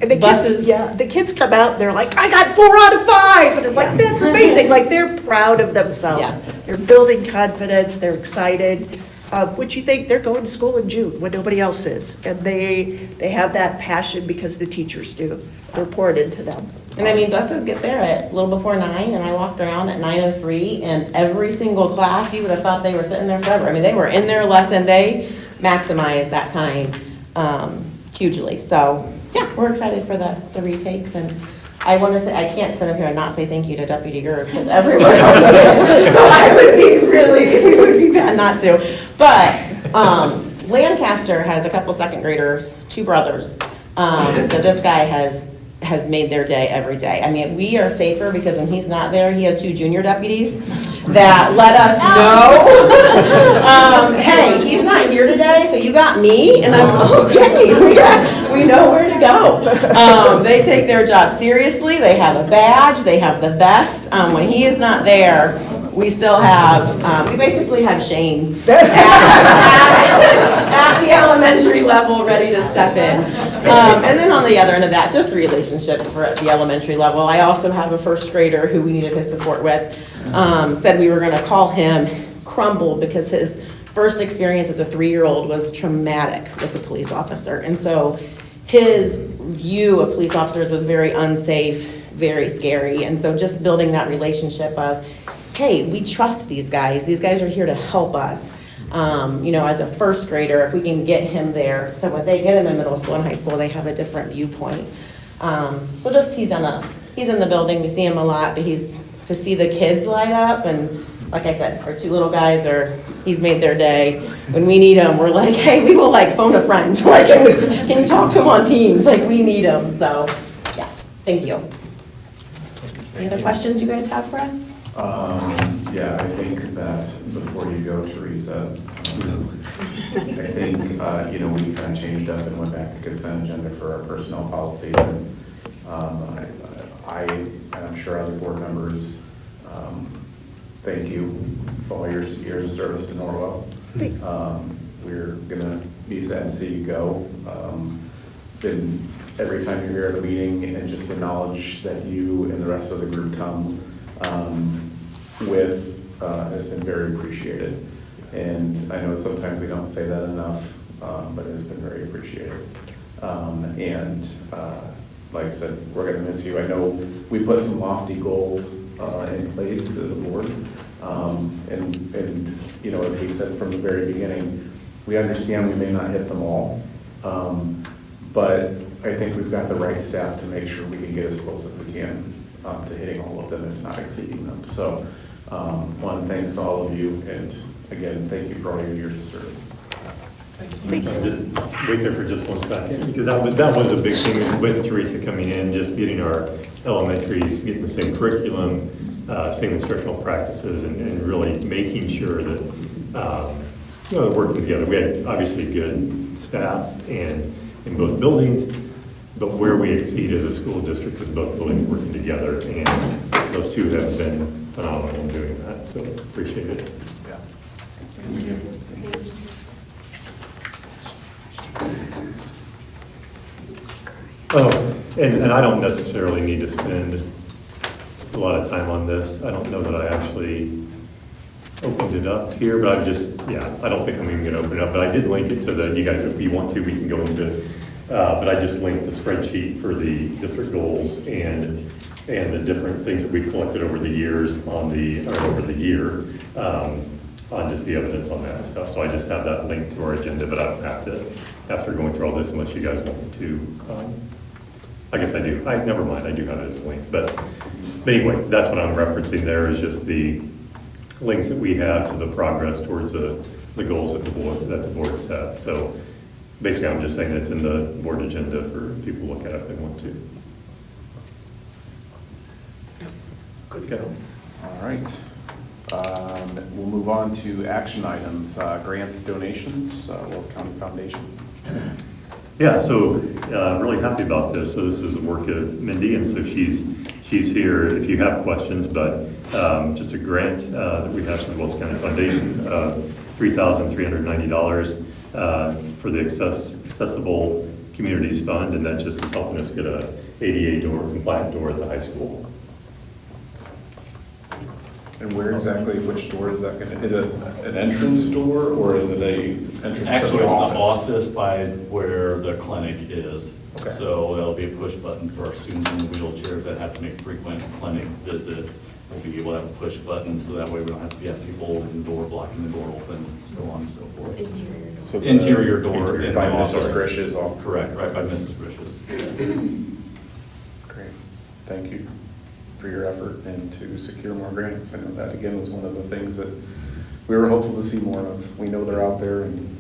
And the buses. kids, the kids come out, they're like, I got 4 out of 5, and I'm like, that's amazing, like, they're proud of themselves. Yeah. They're building confidence, they're excited. What you think, they're going to school in June when nobody else is, and they have that passion because the teachers do, they're poured into them. And I mean, buses get there at a little before 9, and I walked around at 9:03, and every single class, you would have thought they were sitting there forever. I mean, they were in their lesson, they maximized that time hugely. So, yeah, we're excited for the retakes, and I want to say, I can't sit up here and not say thank you to Deputy Gers, because everyone else did. So I would be really, it would be bad not to. But Lancaster has a couple second graders, 2 brothers, that this guy has made their day every day. I mean, we are safer because when he's not there, he has 2 junior deputies that let us know, hey, he's not here today, so you got me, and I'm okay, we know where to go. They take their job seriously, they have a badge, they have the vest. When he is not there, we still have, we basically have Shane at the elementary level ready to step in. And then on the other end of that, just relationships for at the elementary level. I also have a first grader who we needed his support with, said we were gonna call him Crumbled because his first experience as a 3-year-old was traumatic with a police officer. And so his view of police officers was very unsafe, very scary. And so just building that relationship of, hey, we trust these guys. These guys are here to help us. You know, as a first grader, if we can get him there, so when they get him in middle school and high school, they have a different viewpoint. So just he's in the building, we see him a lot, but to see the kids light up, and like I said, our 2 little guys he's made their day. When we need him, we're like, hey, we will like phone a friend. Like, can you talk to him on Teams? Like, we need him. So, yeah, thank you. Any other questions you guys have for us? Yeah, I think that before you go, Teresa, I think, you know, we kind of changed up and went back to consent agenda for our personnel policy. And I'm sure other board members, thank you for all your years of service to Norwell. Thanks. We're gonna be sad to see you go. Then every time you're here at a meeting, and just the knowledge that you and the rest of the group come with has been very appreciated. And I know sometimes we don't say that enough, but it has been very appreciated. Like I said, we're gonna miss you. I know we put some lofty goals in place as a board. And you know, as he said from the very beginning, we understand we may not hit them all, but I think we've got the right staff to make sure we can get as close as we can to hitting all of them, if not exceeding them. So, one, thanks to all of you, and again, thank you for all your years of service. Just wait there for just 1 second, because that was a big thing with Teresa coming in, just getting our elementaries, getting the same curriculum, same instructional practices, and really making sure that, you know, working together. We had obviously good staff in both buildings, but where we exceed as a school district is both buildings working together, and those 2 have been phenomenal in doing that, so appreciate it. Yeah. Oh, and I don't necessarily need to spend a lot of time on this. I don't know that I actually opened it up here, but I just, yeah, I don't think I'm even gonna open it up, but I did link it to you guys, if you want to, we can go into it. But I just linked the spreadsheet for the district goals and the different things that we've collected over the years over the year, on just the evidence on that stuff. So I just have that linked to our agenda, but I don't have to, after going through all this, unless you guys want me to. I guess I do. Never mind, I do have it as a link. But anyway, that's what I'm referencing there, is just the links that we have to the progress towards the goals that the board set. So basically, I'm just saying it's in the board agenda for people to look at if they want to. Good to go. All right. We'll move on to action items, grants, donations, Wells County Foundation. Yeah, so really happy about this. So this is the work of Mindy, and so she's here if you have questions, but just a grant that we have from the Wells County Foundation, $3,390 for the Accessible Communities Fund, and that just is helping us get a ADA compliant door at the high school. And where exactly, which door is that gonna, is it an entrance door or is it a entrance to Actually, the it's the office? office by where the clinic is. Okay. So there'll be a push button for our students in wheelchairs that have to make frequent clinic visits. We'll be able to have a push button, so that way we don't have to have people holding the door, blocking the door open, so on and so forth. So the Interior door in By the Mrs. office. Grish's office. Correct, right by Mrs. Grish's. Yes. Great, thank you for your effort and to secure more grants. I know that again was one of the things that we were hopeful to see more of. We know they're out there and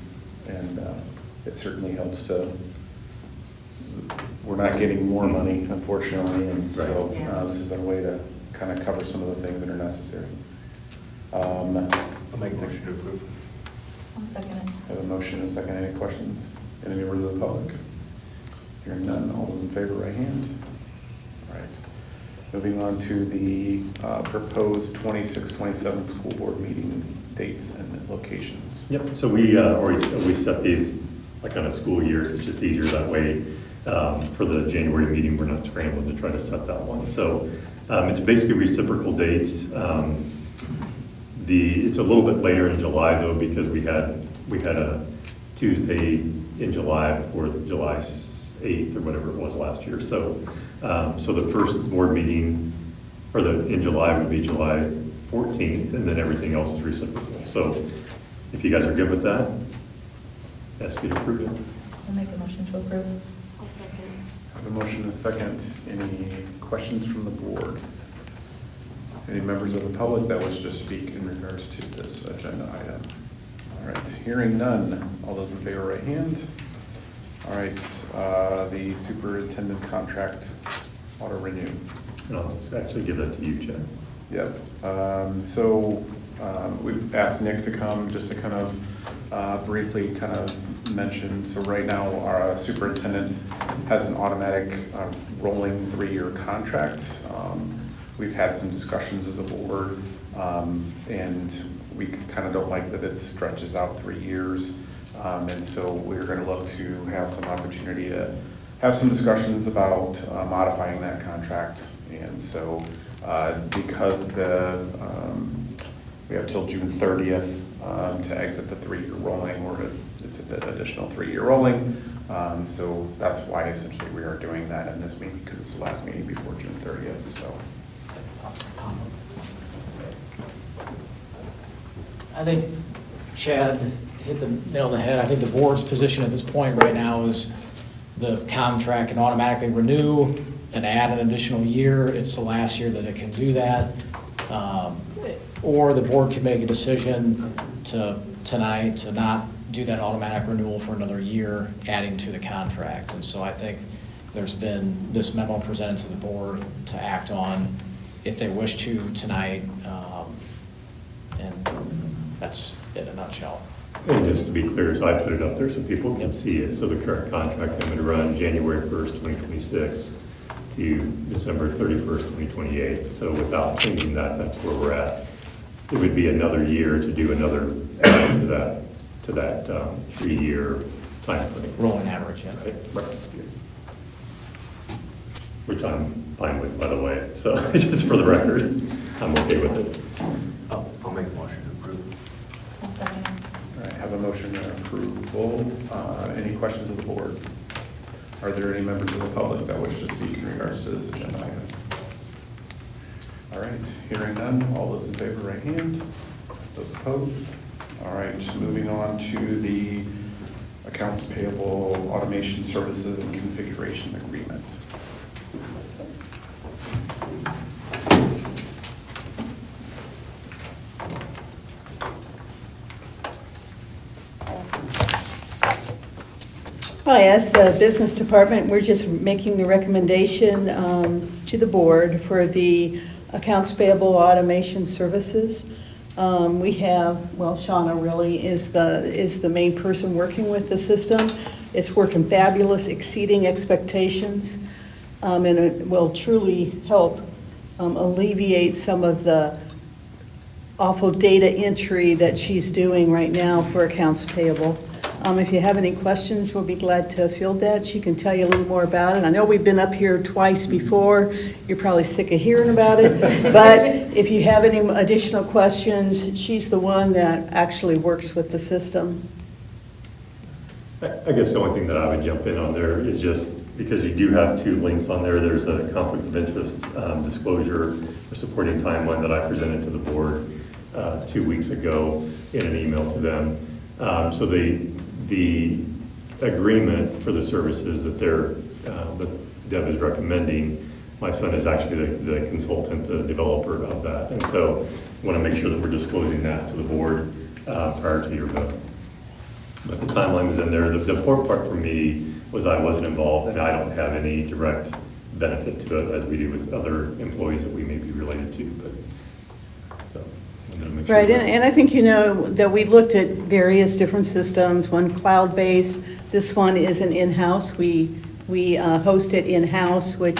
it certainly helps to, we're not getting more money unfortunately, and so this is a way to kind of cover some of the things that are necessary. I'll make a motion to approve. I'll second it. I have a motion and a second. Any questions? Any members of the public? Hearing none, all those in favor, right hand. All right. Moving on to the proposed 26-27 school board meeting dates and locations. Yep, so we we set these like on a school year, so it's just easier that way. For the January meeting, we're not scrambling to try to set that one. So it's basically reciprocal dates. It's a little bit later in July though, because we had a Tuesday in July before July 8th or whatever it was last year. So the first board meeting in July would be July 14th, and then everything else is reciprocal. So if you guys are good with that, ask you to approve it. I'll make a motion to approve. I'll second. I have a motion and a second. Any questions from the board? Any members of the public that wish to speak in regards to this agenda item? All right, hearing none. All those in favor, right hand. All right, the superintendent contract auto renew. And I'll just actually give that to you, Chad. Yep. We've asked Nick to come just to kind of briefly kind of mention. So right now our superintendent has an automatic rolling 3-year contract. We've had some discussions as a board and we kind of don't like that it stretches out 3 years. And so we're going to look to have some opportunity to have some discussions about modifying that contract. And so because we have till June 30th to exit the 3-year rolling, or it's an additional 3-year rolling. So that's why essentially we are doing that in this meeting, because it's the last meeting before June 30th. So I think Chad hit the nail on the head. I think the board's position at this point right now is the contract can automatically renew and add an additional year. It's the last year that it can do that. Or the board can make a decision tonight to not do that automatic renewal for another year, adding to the contract. And so I think there's been this memo presented to the board to act on if they wish to tonight. And that's it in a nutshell. And just to be clear, so I put it up there so people can see it. So the current contract, I'm going to run January 1st, 2026 to December 31st, 2028. So without changing that, that's where we're at. It would be another year to do another add to that 3-year time frame. Rolling average, yeah. Right. Which I'm fine with, by the way. So just for the record, I'm okay with it. I'll make a motion to approve. I'll second it. all right, have a motion and approval. Any questions of the board? Are there any members of the public that wish to speak in regards to this agenda item? All right, hearing none, all those in favor, right hand. Those opposed? All right, moving on to the accounts payable automation services and configuration agreement. Hi, as the business department, we're just making the recommendation to the board for the accounts payable automation services. We have, well, Shauna really is the main person working with the system. It's working fabulous, exceeding expectations, and it will truly help alleviate some of the awful data entry that she's doing right now for accounts payable. If you have any questions, we'll be glad to field that. She can tell you a little more about it. I know we've been up here twice before. You're probably sick of hearing about it. But if you have any additional questions, she's the one that actually works with the system. I guess the only thing that I would jump in on there is just because you do have two links on there, there's a conflict of interest disclosure or supporting timeline that I presented to the board 2 weeks ago in an email to them. So the agreement for the services that that Deb is recommending, my son is actually the consultant, the developer of that. And so I want to make sure that we're disclosing that to the board prior to your vote. But the timeline was in there. The important part for me was I wasn't involved and I don't have any direct benefit to it as we do with other employees that we may be related to. But so I'm gonna make sure Right, that- and I think you know that we looked at various different systems, one cloud-based, this one is an in-house. We host it in-house, which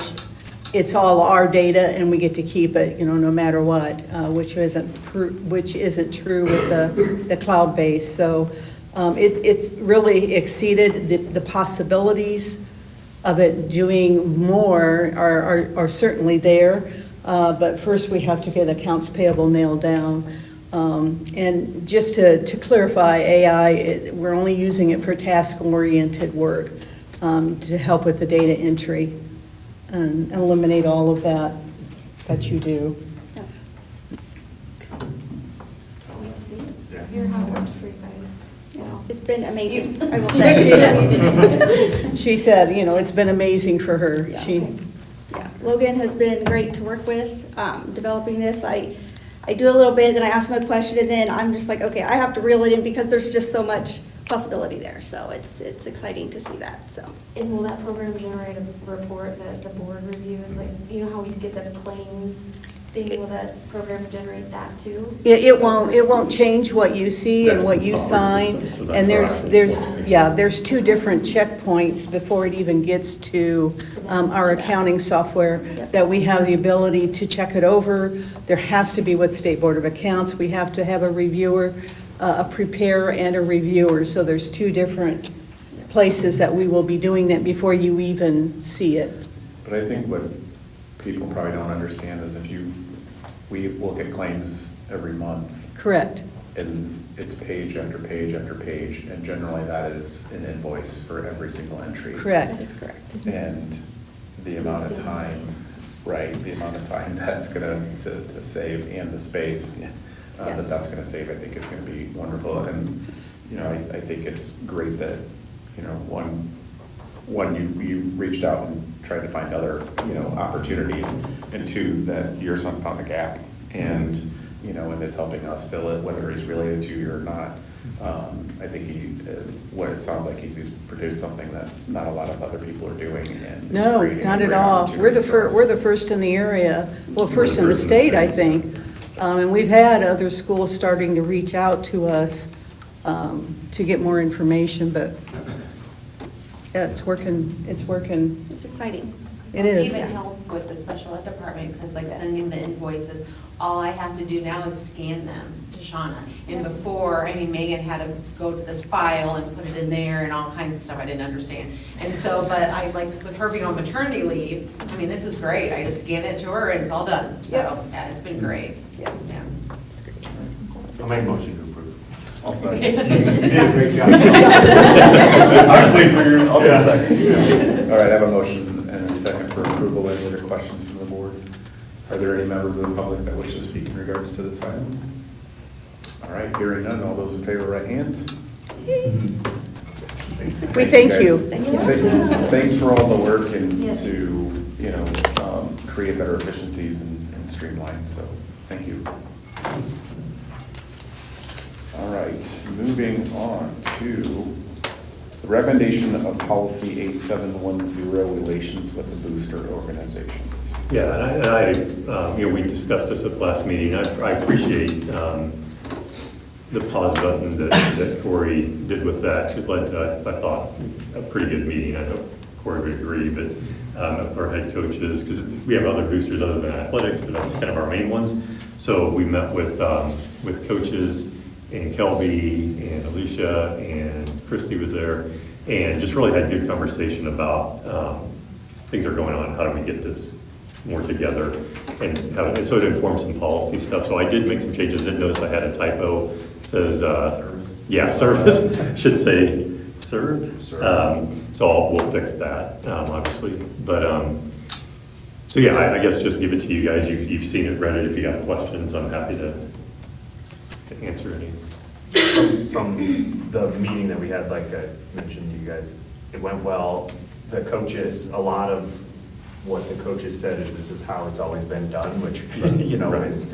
it's all our data and we get to keep it, you know, no matter what, which isn't true with the cloud-based. So it's really exceeded the possibilities of it doing more are certainly there. But first we have to get accounts payable nailed down. And just to clarify, AI, we're only using it for task-oriented work to help with the data entry and eliminate all of that you do. Hear how it works for you guys. It's been amazing, I will say. She said, you know, it's been amazing for her. Yeah. Yeah. Logan has been great to work with, developing this. I do a little bit, then I ask him a question, and then I'm just like, okay, I have to reel it in because there's just so much possibility there. So it's exciting to see that, so. And will that program generate a report that the board reviews? Like, you know how we get the claims thing, will that program generate that too? It won't change what you see and That's what the you software sign. system, so that's And all right. there's two different checkpoints before it even gets to our accounting software, that we have the ability to check it over. There has to be with State Board of Accounts, we have to have a reviewer, a preparer and a reviewer. So there's two different places that we will be doing that before you even see it. But I think what people probably don't understand is we look at claims every month, Correct. and it's page after page after page, and generally that is an invoice for every single entry. Correct. That is correct. And the amount of time, right, the amount of time that's gonna, to save, and the space Yes. that's gonna save, I think is gonna be wonderful. And, you know, I think it's great that, you know, one, you reached out and tried to find other, you know, opportunities, and two, that your son found a gap and, you know, and is helping us fill it, whether he's related to you or not. I think what it sounds like, he's produced something that not a lot of other people are doing, and No, creating not a at great all. We're the opportunity we're for the us. first in the area, well, first in the state, I think. And we've had other schools starting to reach out to us to get more information, but yeah, it's working. It's exciting. It is. It's even helped with the special ed department, because like sending the invoices, all I have to do now is scan them to Shauna. And before, I mean, Megan had to go to this file and put it in there and all kinds of stuff I didn't understand. And so, but I like, with her being on maternity leave, I mean, this is great. I just scan it to her and it's all done. So, yeah, it's been great. Yeah. Yeah. I'll make a motion to approve. I'll second. You did a great job. I was waiting for your, I'll do a second. All right, I have a motion and a second for approval. Any other questions from the board? Are there any members of the public that wish to speak in regards to this item? All right, hearing none, all those in favor, right hand. We thank you. guys. Thanks for all the work and Yes. to, you know, create better efficiencies and streamline, so thank you. All right, moving on to the recommendation of policy 8710, relations with the booster organizations. Yeah, and I, you know, we discussed this at the last meeting. I appreciate the pause button that Corey did with that. It led to, I thought, a pretty good meeting. I hope Corey would agree, but of our head coaches, because we have other boosters other than athletics, but that's kind of our main ones. So we met with coaches and Kelby and Alicia and Christy was there, and just really had good conversation about things are going on, how do we get this more together, and so it informed some policy stuff. So I did make some changes. Did notice I had a typo. It says, service should say serve. So we'll fix that, obviously. But so yeah, I guess just give it to you guys. You've seen it, read it. If you got questions, I'm happy to answer any. From the meeting that we had, like I mentioned to you guys, it went well. The coaches, a lot of what the coaches said is this is how it's always been done, which, you know, is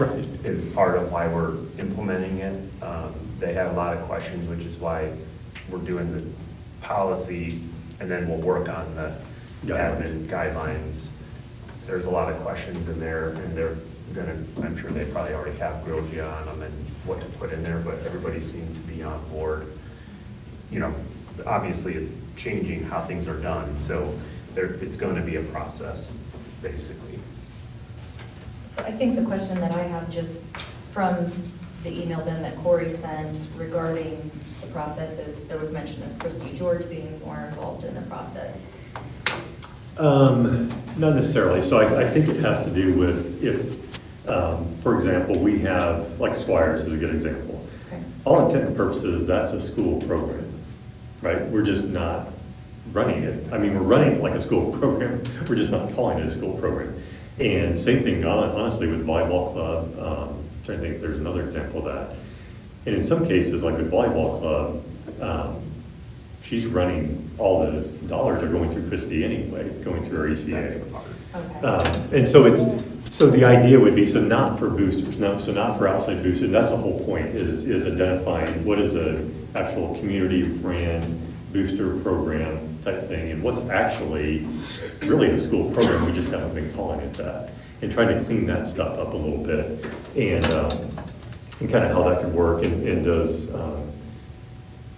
part of why we're implementing it. They had a lot of questions, which is why we're doing the policy, and then we'll work on the admin guidelines. There's a lot of questions in there, and they're gonna, I'm sure they probably already have grilled you on them and what to put in there, but everybody seemed to be on board. You know, obviously it's changing how things are done, so it's going to be a process, basically. So I think the question that I have just from the email then that Corey sent regarding the process is there was mention of Christy George being more involved in the process. Not necessarily. So I think it has to do with if, for example, we have, like Squires is a good example. Okay. All intent and purposes, that's a school program, right? We're just not running it. I mean, we're running it like a school program. We're just not calling it a school program. And same thing, honestly, with volleyball club. Trying to think if there's another example of that. And in some cases, like with volleyball club, she's running, all the dollars are going through Christy anyway. It's going through our ECA. Okay. And so the idea would be, so not for boosters, no, so not for outside boosters. That's the whole point, is identifying what is a actual community brand booster program type thing, and what's actually really a school program. We just haven't been calling it that, and trying to clean that stuff up a little bit, and kind of how that could work, and does,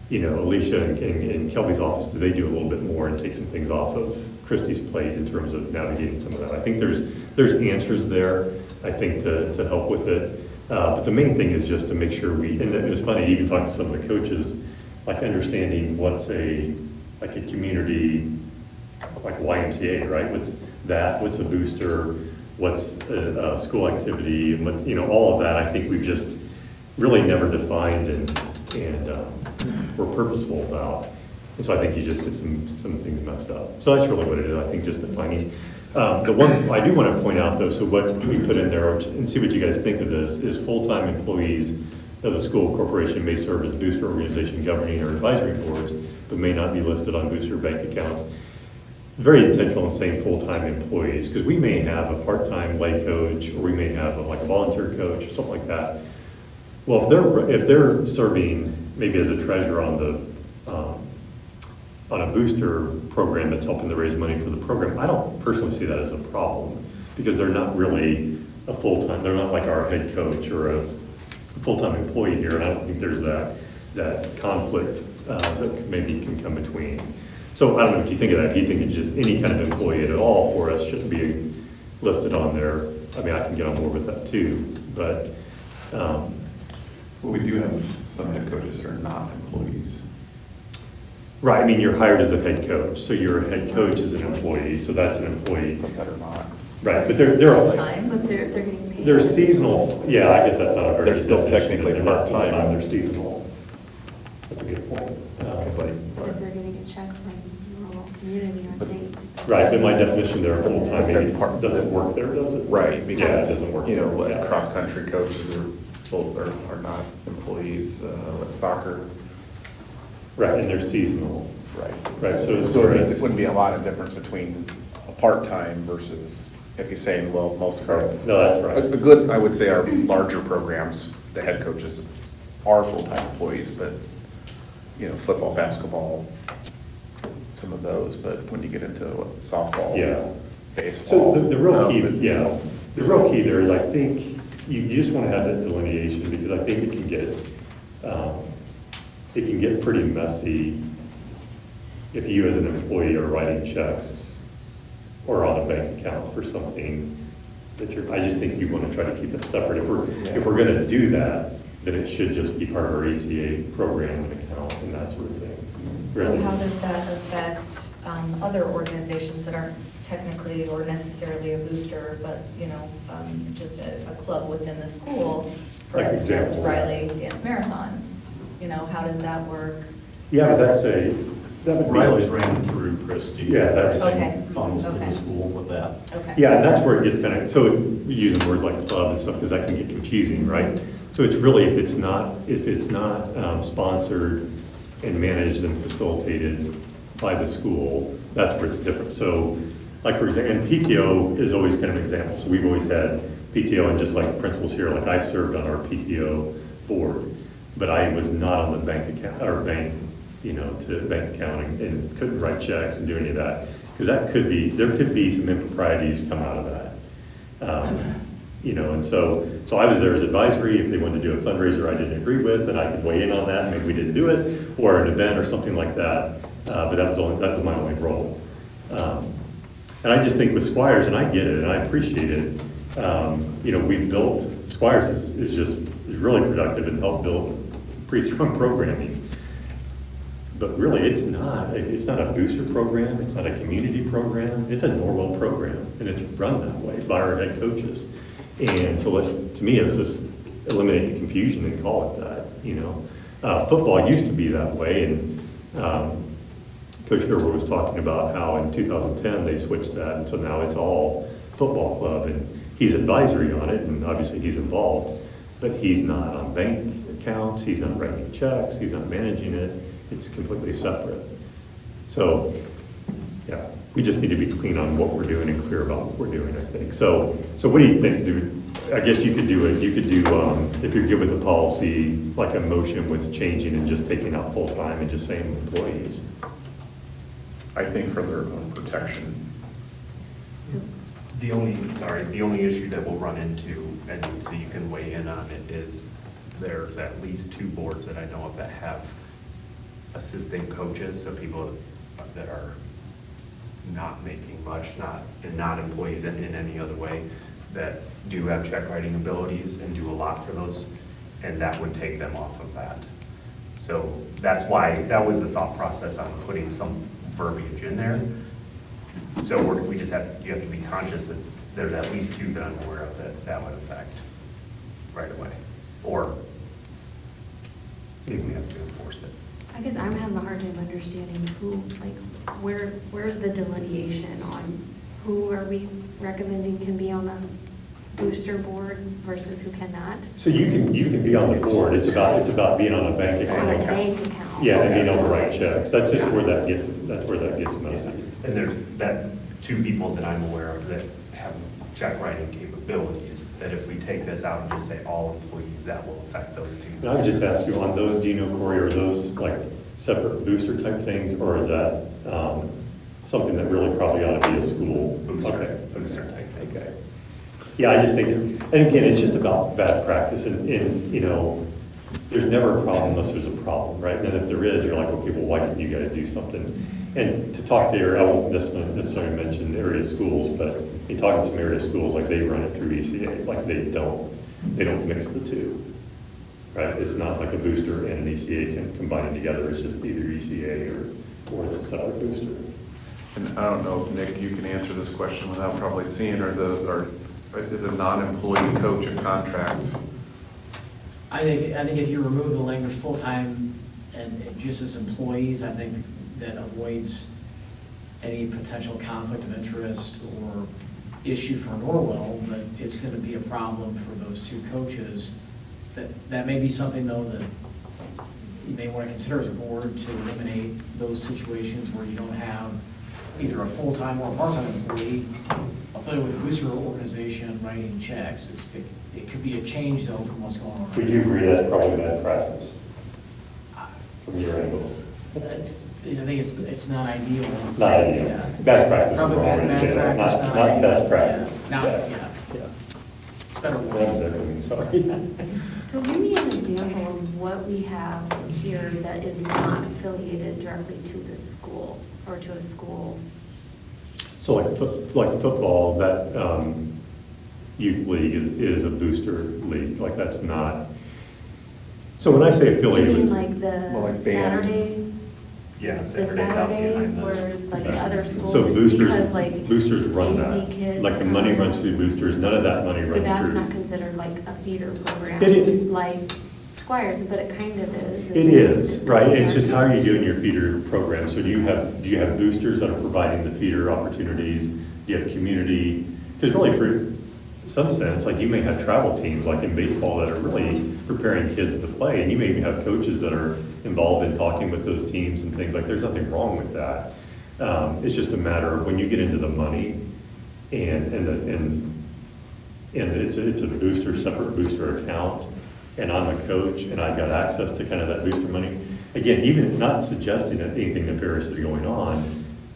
you know, Alicia and Kelby's office, do they do a little bit more and take some things off of Christy's plate in terms of navigating some of that? I think there's answers there, I think, to help with it. But the main thing is just to make sure and it was funny, even talking to some of the coaches, like understanding what's a community, like YMCA, right? What's a booster, what's a school activity, and what's, you know, all of that. I think we've just really never defined and we're purposeful about. And so I think you just get some things messed up. So that's really what it is, I think, just defining. The one I do want to point out, though, so what we put in there, and see what you guys think of this, is full-time employees of the school corporation may serve as booster organization governing or advisory boards, but may not be listed on booster bank accounts. Very intentional in saying full-time employees, because we may have a part-time lay coach, or we may have a volunteer coach, or something like that. Well, if they're serving maybe as a treasurer on a booster program that's helping to raise money for the program, I don't personally see that as a problem, because they're not really a full-time, they're not like our head coach or a full-time employee here, and I don't think there's that conflict that maybe can come between. So I don't know what you think of that. If you think it's just any kind of employee at all for us shouldn't be listed on there, I mean, I can get on board with that too, but. Well, we do have some head coaches that are not employees. Right, I mean, you're hired as a head coach, so your head coach is an employee, so that's an employee. Some that are not. Right, but they're all. Full-time, but they're getting paid. They're seasonal, yeah, I guess that's not a very. They're still definition. technically They're not part-time. full-time, they're seasonal. That's a good point. It's like, But they're getting a check from Norwell Community, aren't they? Right, but my definition there, full-time, maybe They're part- doesn't work there, does it? right, Yeah, it because, doesn't work. you know, like Yeah. cross-country coaches are full, or are not employees, soccer. Right, and they're seasonal. Right. Right, so as So far it as. wouldn't be a lot of difference between a part-time versus, if you're saying, well, most of our. No, that's right. A good, I would say our larger programs, the head coaches are full-time employees, but, you know, football, basketball, some of those, but when you get into softball, Yeah. baseball. So the real key, but, yeah, the real key there is, I think, you just want to have that delineation, because I think it can get pretty messy if you as an employee are writing checks or on a bank account for something that I just think you want to try to keep them separate. If we're going to do that, then it should just be part of our ACA program and account and that sort of thing. So really. how does that affect other organizations that aren't technically or necessarily a booster, but, you know, just a club within the school? For Like instance, example. Riley Dance Marathon. You know, how does that work? Yeah, but that would be. Riley's ran through Christie. Yeah, that's- Okay. Funnels through Okay. the school with that. Okay. Yeah, and that's where it gets kind of, so using words like club and stuff, because that can get confusing, right? So it's really, if it's not sponsored and managed and facilitated by the school, that's where it's different. So, like for example, and PTO is always kind of an example. So we've always had PTO, and just like principals here, like I served on our PTO board, but I was not on the bank account, or bank, to bank accounting, and couldn't write checks and do any of that. Because there could be some improprieties come out of that. And so I was there as advisory. If they wanted to do a fundraiser I didn't agree with, then I could weigh in on that, maybe we didn't do it, or an event or something like that. But that was my only role. And I just think with Squires, and I get it, and I appreciate it, we've built, Squires is really productive and helped build pretty strong programming. But really, it's not a booster program, it's not a community program, it's a Norwell program, and it's run that way by our head coaches. And so to me, let's just eliminate the confusion and call it that, Football used to be that way, and Coach Gerber was talking about how in 2010 they switched that, and so now it's all football club, and he's advisory on it, and obviously he's involved, but he's not on bank accounts, he's not writing checks, he's not managing it, it's completely separate. So, yeah, we just need to be clean on what we're doing and clear about what we're doing, I think. So what do you think, I guess you could do, if you're good with the policy, like a motion with changing and just taking out full-time and just saying employees. I think for their own protection. The only issue that we'll run into, and so you can weigh in on it, is there's at least 2 boards that I know of that have assistant coaches, so people that are not making much, not employees in any other way, that do have check writing abilities and do a lot for those, and that would take them off of that. So that's why, that was the thought process on putting some verbiage in there. So you have to be conscious that there's at least 2 that I'm aware of that would affect right away, or if we have to enforce it. I guess I'm having a hard time understanding where's the delineation on who are we recommending can be on the booster board versus who cannot? So you can be on the board, it's about being on a bank account. On a bank account. Yeah, and being able to Okay. write checks, that's just where that gets messy. And there's that 2 people that I'm aware of that have check writing capabilities, that if we take this out and just say all employees, that will affect those 2. And I would just ask you on those, do you know, Corey, are those like separate booster type things, or is that something that really probably ought to be a school? Booster type things. Okay. Yeah, I just think, and again, it's just about bad practice, and there's never a problem unless there's a problem, right? And then if there is, you're like, okay, well, why can't you guys do something? And to talk to I won't necessarily mention area schools, but in talking to some area schools, like they run it through ECA, like they don't mix the 2, right? It's not like a booster and an ECA can combine it together, it's just either ECA or it's a separate booster. And I don't know if, Nick, you can answer this question without probably seeing, or is a non-employee coach a contract? I think if you remove the language full-time and just as employees, I think that avoids any potential conflict of interest or issue for Norwell, but it's going to be a problem for those 2 coaches. That may be something, though, that you may want to consider as a board, to eliminate those situations where you don't have either a full-time or a part-time employee affiliated with a booster organization writing checks. It could be a change, though, from what's going on. Would you agree that's probably bad practice from your angle? I think it's not ideal. Not ideal. Yeah. Bad practice. Probably bad practice. Not best practice. Yeah. It's better. What does that mean? Sorry. So give me an example of what we have here that is not affiliated directly to the school or to a school. So like football, that youth league is a booster league, like that's not. So when I say affiliated. You mean with- like the Well, like band. Saturday? Yeah, the Saturday's out Saturdays behind the. where like the other schools? So Because like boosters run AC that. kids Like the money come. runs through boosters, none of that money So runs that's through. not considered like a feeder program? It is. Like Squires, but it kind of is. It is, right, it's just how are you doing your feeder program? So do you have boosters that are providing the feeder opportunities? Do you have community? Because really for some sense, like you may have travel teams, like in baseball, that are really preparing kids to play, and you may even have coaches that are involved in talking with those teams and things like, there's nothing wrong with that. It's just a matter of when you get into the money and it's a booster, separate booster account, and I'm a coach and I've got access to kind of that booster money. Again, even not suggesting that anything nefarious is going on,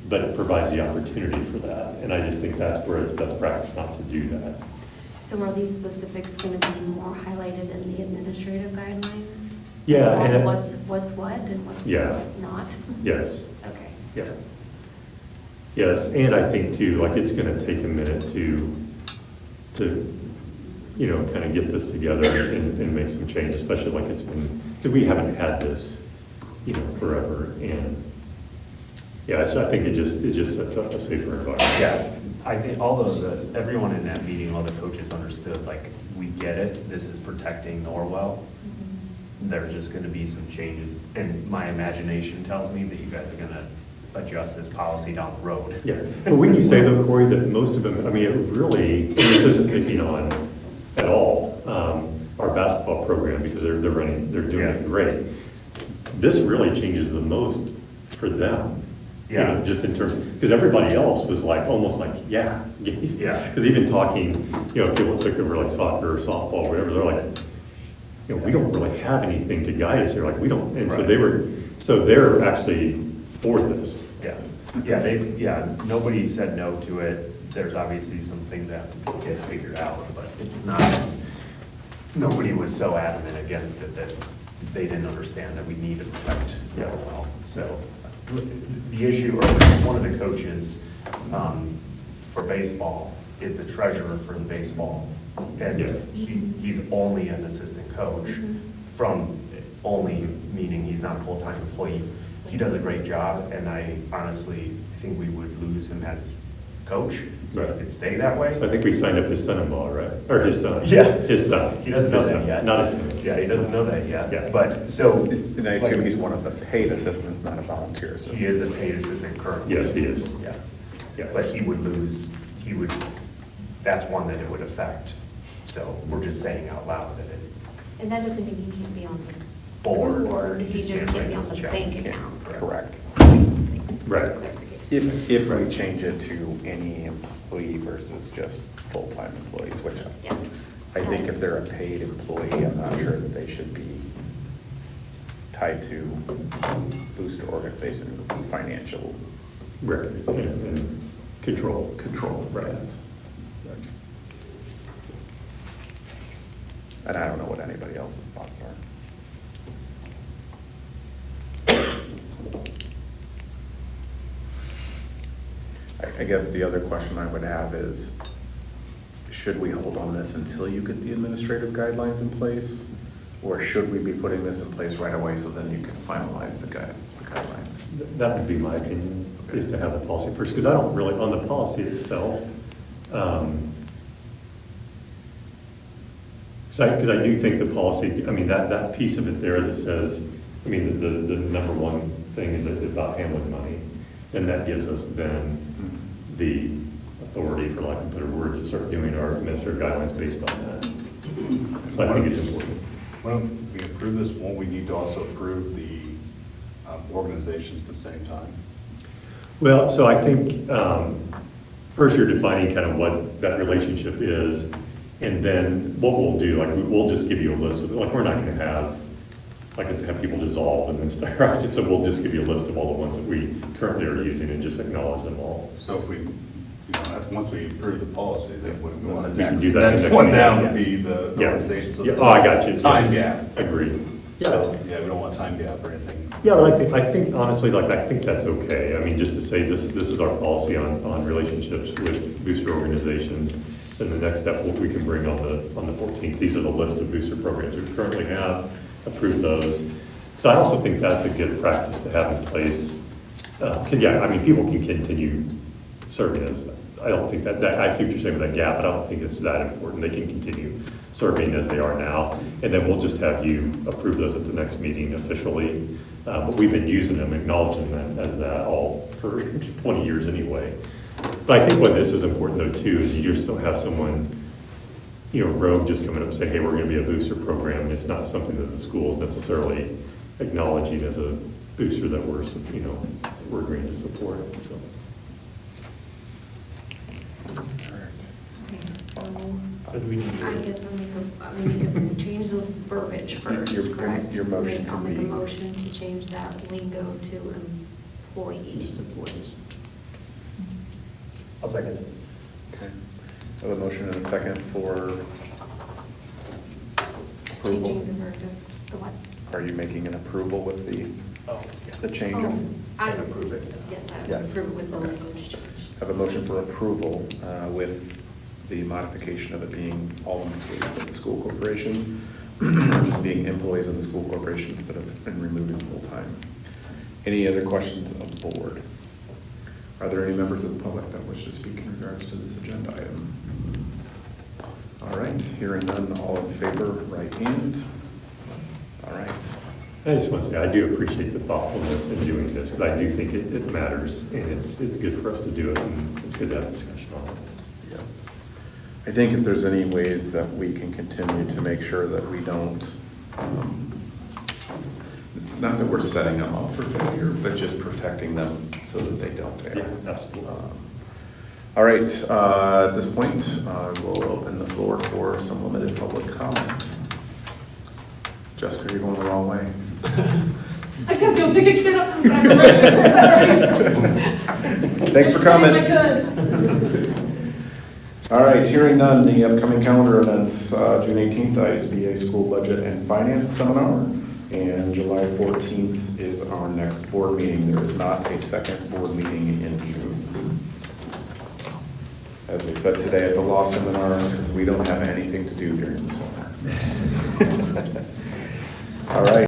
but it provides the opportunity for that. And I just think that's where it's best practice not to do that. So are these specifics going to be more highlighted in the administrative guidelines? Yeah, About and what's what and what's Yeah. not? Yes, Okay. yeah. Yes, and I think too, like it's gonna take a minute to, you know, kind of get this together and make some changes, especially like it's been, because we haven't had this, you know, forever. And yeah, I think it just sets up a safer environment. Yeah, I think everyone in that meeting, all the coaches understood, like, we get it, this is protecting Norwell. There's just gonna be some changes, and my imagination tells me that you guys are gonna adjust this policy down the road. Yeah, but when you say though, Corey, that most of them, I mean, it really, and this isn't picking on at all, our basketball program, because they're doing it great. This really changes the most for them. You know, just in terms, because everybody else was like, almost like, yeah. Because even talking, you know, people took over like soccer or softball or whatever, they're like, you know, we don't really have anything to guide us here, like, we don't, and so they're actually for this. Nobody said no to it. There's obviously some things that have to get figured out, but it's not, nobody was so adamant against it that they didn't understand that we need to protect Norwell. So the issue, or one of the coaches for baseball is the treasurer for the baseball. And he's only an assistant coach, from only meaning he's not a full-time employee. He does a great job, and I honestly think we would lose him as coach. So it could stay that way. I think we signed up his son-in-law, right? Or his son. Yeah. His son. He doesn't know that yet. Not his son. Yeah, he doesn't know that yet. Yeah. But so. And I assume he's one of the paid assistants, not a volunteer assistant. He is a paid assistant currently. Yes, he is. Yeah. But he would lose, that's one that it would affect. So we're just saying out loud that it. And that doesn't mean he can't be on the Board. he just can't be on the bank account. Correct. Right. If we change it to any employee versus just full-time employees, which I think if they're a paid employee, I'm not sure that they should be tied to booster organization financial. Right, and control. Right. And I don't know what anybody else's thoughts are. I guess the other question I would have is, should we hold on this until you get the administrative guidelines in place? Or should we be putting this in place right away so then you can finalize the guidelines? That would be my opinion, is to have the policy first, because I don't really, on the policy itself, because I do think the policy, I mean, that piece of it there that says, I mean, the number one thing is about handling money, and that gives us then the authority, for lack of a better word, to start doing our administrative guidelines based on that. So I think it's important. When we approve this, won't we need to also approve the organizations at the same time? Well, so I think first you're defining kind of what that relationship is, and then what we'll do, like we'll just give you a list of, like we're not going to have people dissolve and then start, right? So we'll just give you a list of all the ones that we currently are using and just acknowledge them all. So if we, once we approve the policy, then we want to We can next, do that next next one meeting, down yes. would be the organization. So Oh, I got you. Time Yes. gap. Agreed. So, yeah, we don't want time gap or anything. Yeah, but I think honestly, like, I think that's okay. I mean, just to say this is our policy on relationships with booster organizations. And the next step, what we can bring on the 14th, these are the list of booster programs we currently have, approve those. So I also think that's a good practice to have in place. Because, yeah, I mean, people can continue serving as, I don't think that, I see what you're saying with that gap, but I don't think it's that important. They can continue serving as they are now. And then we'll just have you approve those at the next meeting officially. But we've been using them, acknowledging them as that all for 20 years anyway. But I think what this is important though too, is you just don't have someone, rogue just coming up and saying, hey, we're going to be a booster program. It's not something that the school is necessarily acknowledging as a booster that we're agreeing to support. So. So do we need to? I guess we need to change the verbiage first, correct? Your motion And then I'll can make a be- motion to change that lingo to employee. Just employees. I'll second it. Okay. I have a motion and a second for approval. Changing the verb to what? Are you making an approval with the change Oh, of? I approve it. Yes, I Yes. approve it with the Okay. language change. I have a motion for approval with the modification of it being all employees of the school corporation, just being employees of the school corporation instead of and removing full-time. Any other questions of the board? Are there any members of the public that wish to speak in regards to this agenda item? All right, hearing none, all in favor, right hand. All right. I just want to say, I do appreciate the thoughtfulness in doing this, because I do think it matters, and it's good for us to do it, and it's good to have a discussion on it. Yeah. I think if there's any ways that we can continue to make sure that we don't, not that we're setting them up for failure, but just protecting them so that they don't fail. Yeah, absolutely. All right, at this point, we'll open the floor for some limited public comment. Jessica, you're going the wrong way. I kept going to pick a kid up from Sacramento. Thanks for coming. I could. All right, hearing none, the upcoming calendar events, June 18th, ISBA School Budget and Finance Seminar, and July 14th is our next board meeting. There is not a second board meeting in June. As I said today at the law seminar, because we don't have anything to do during the summer. All right.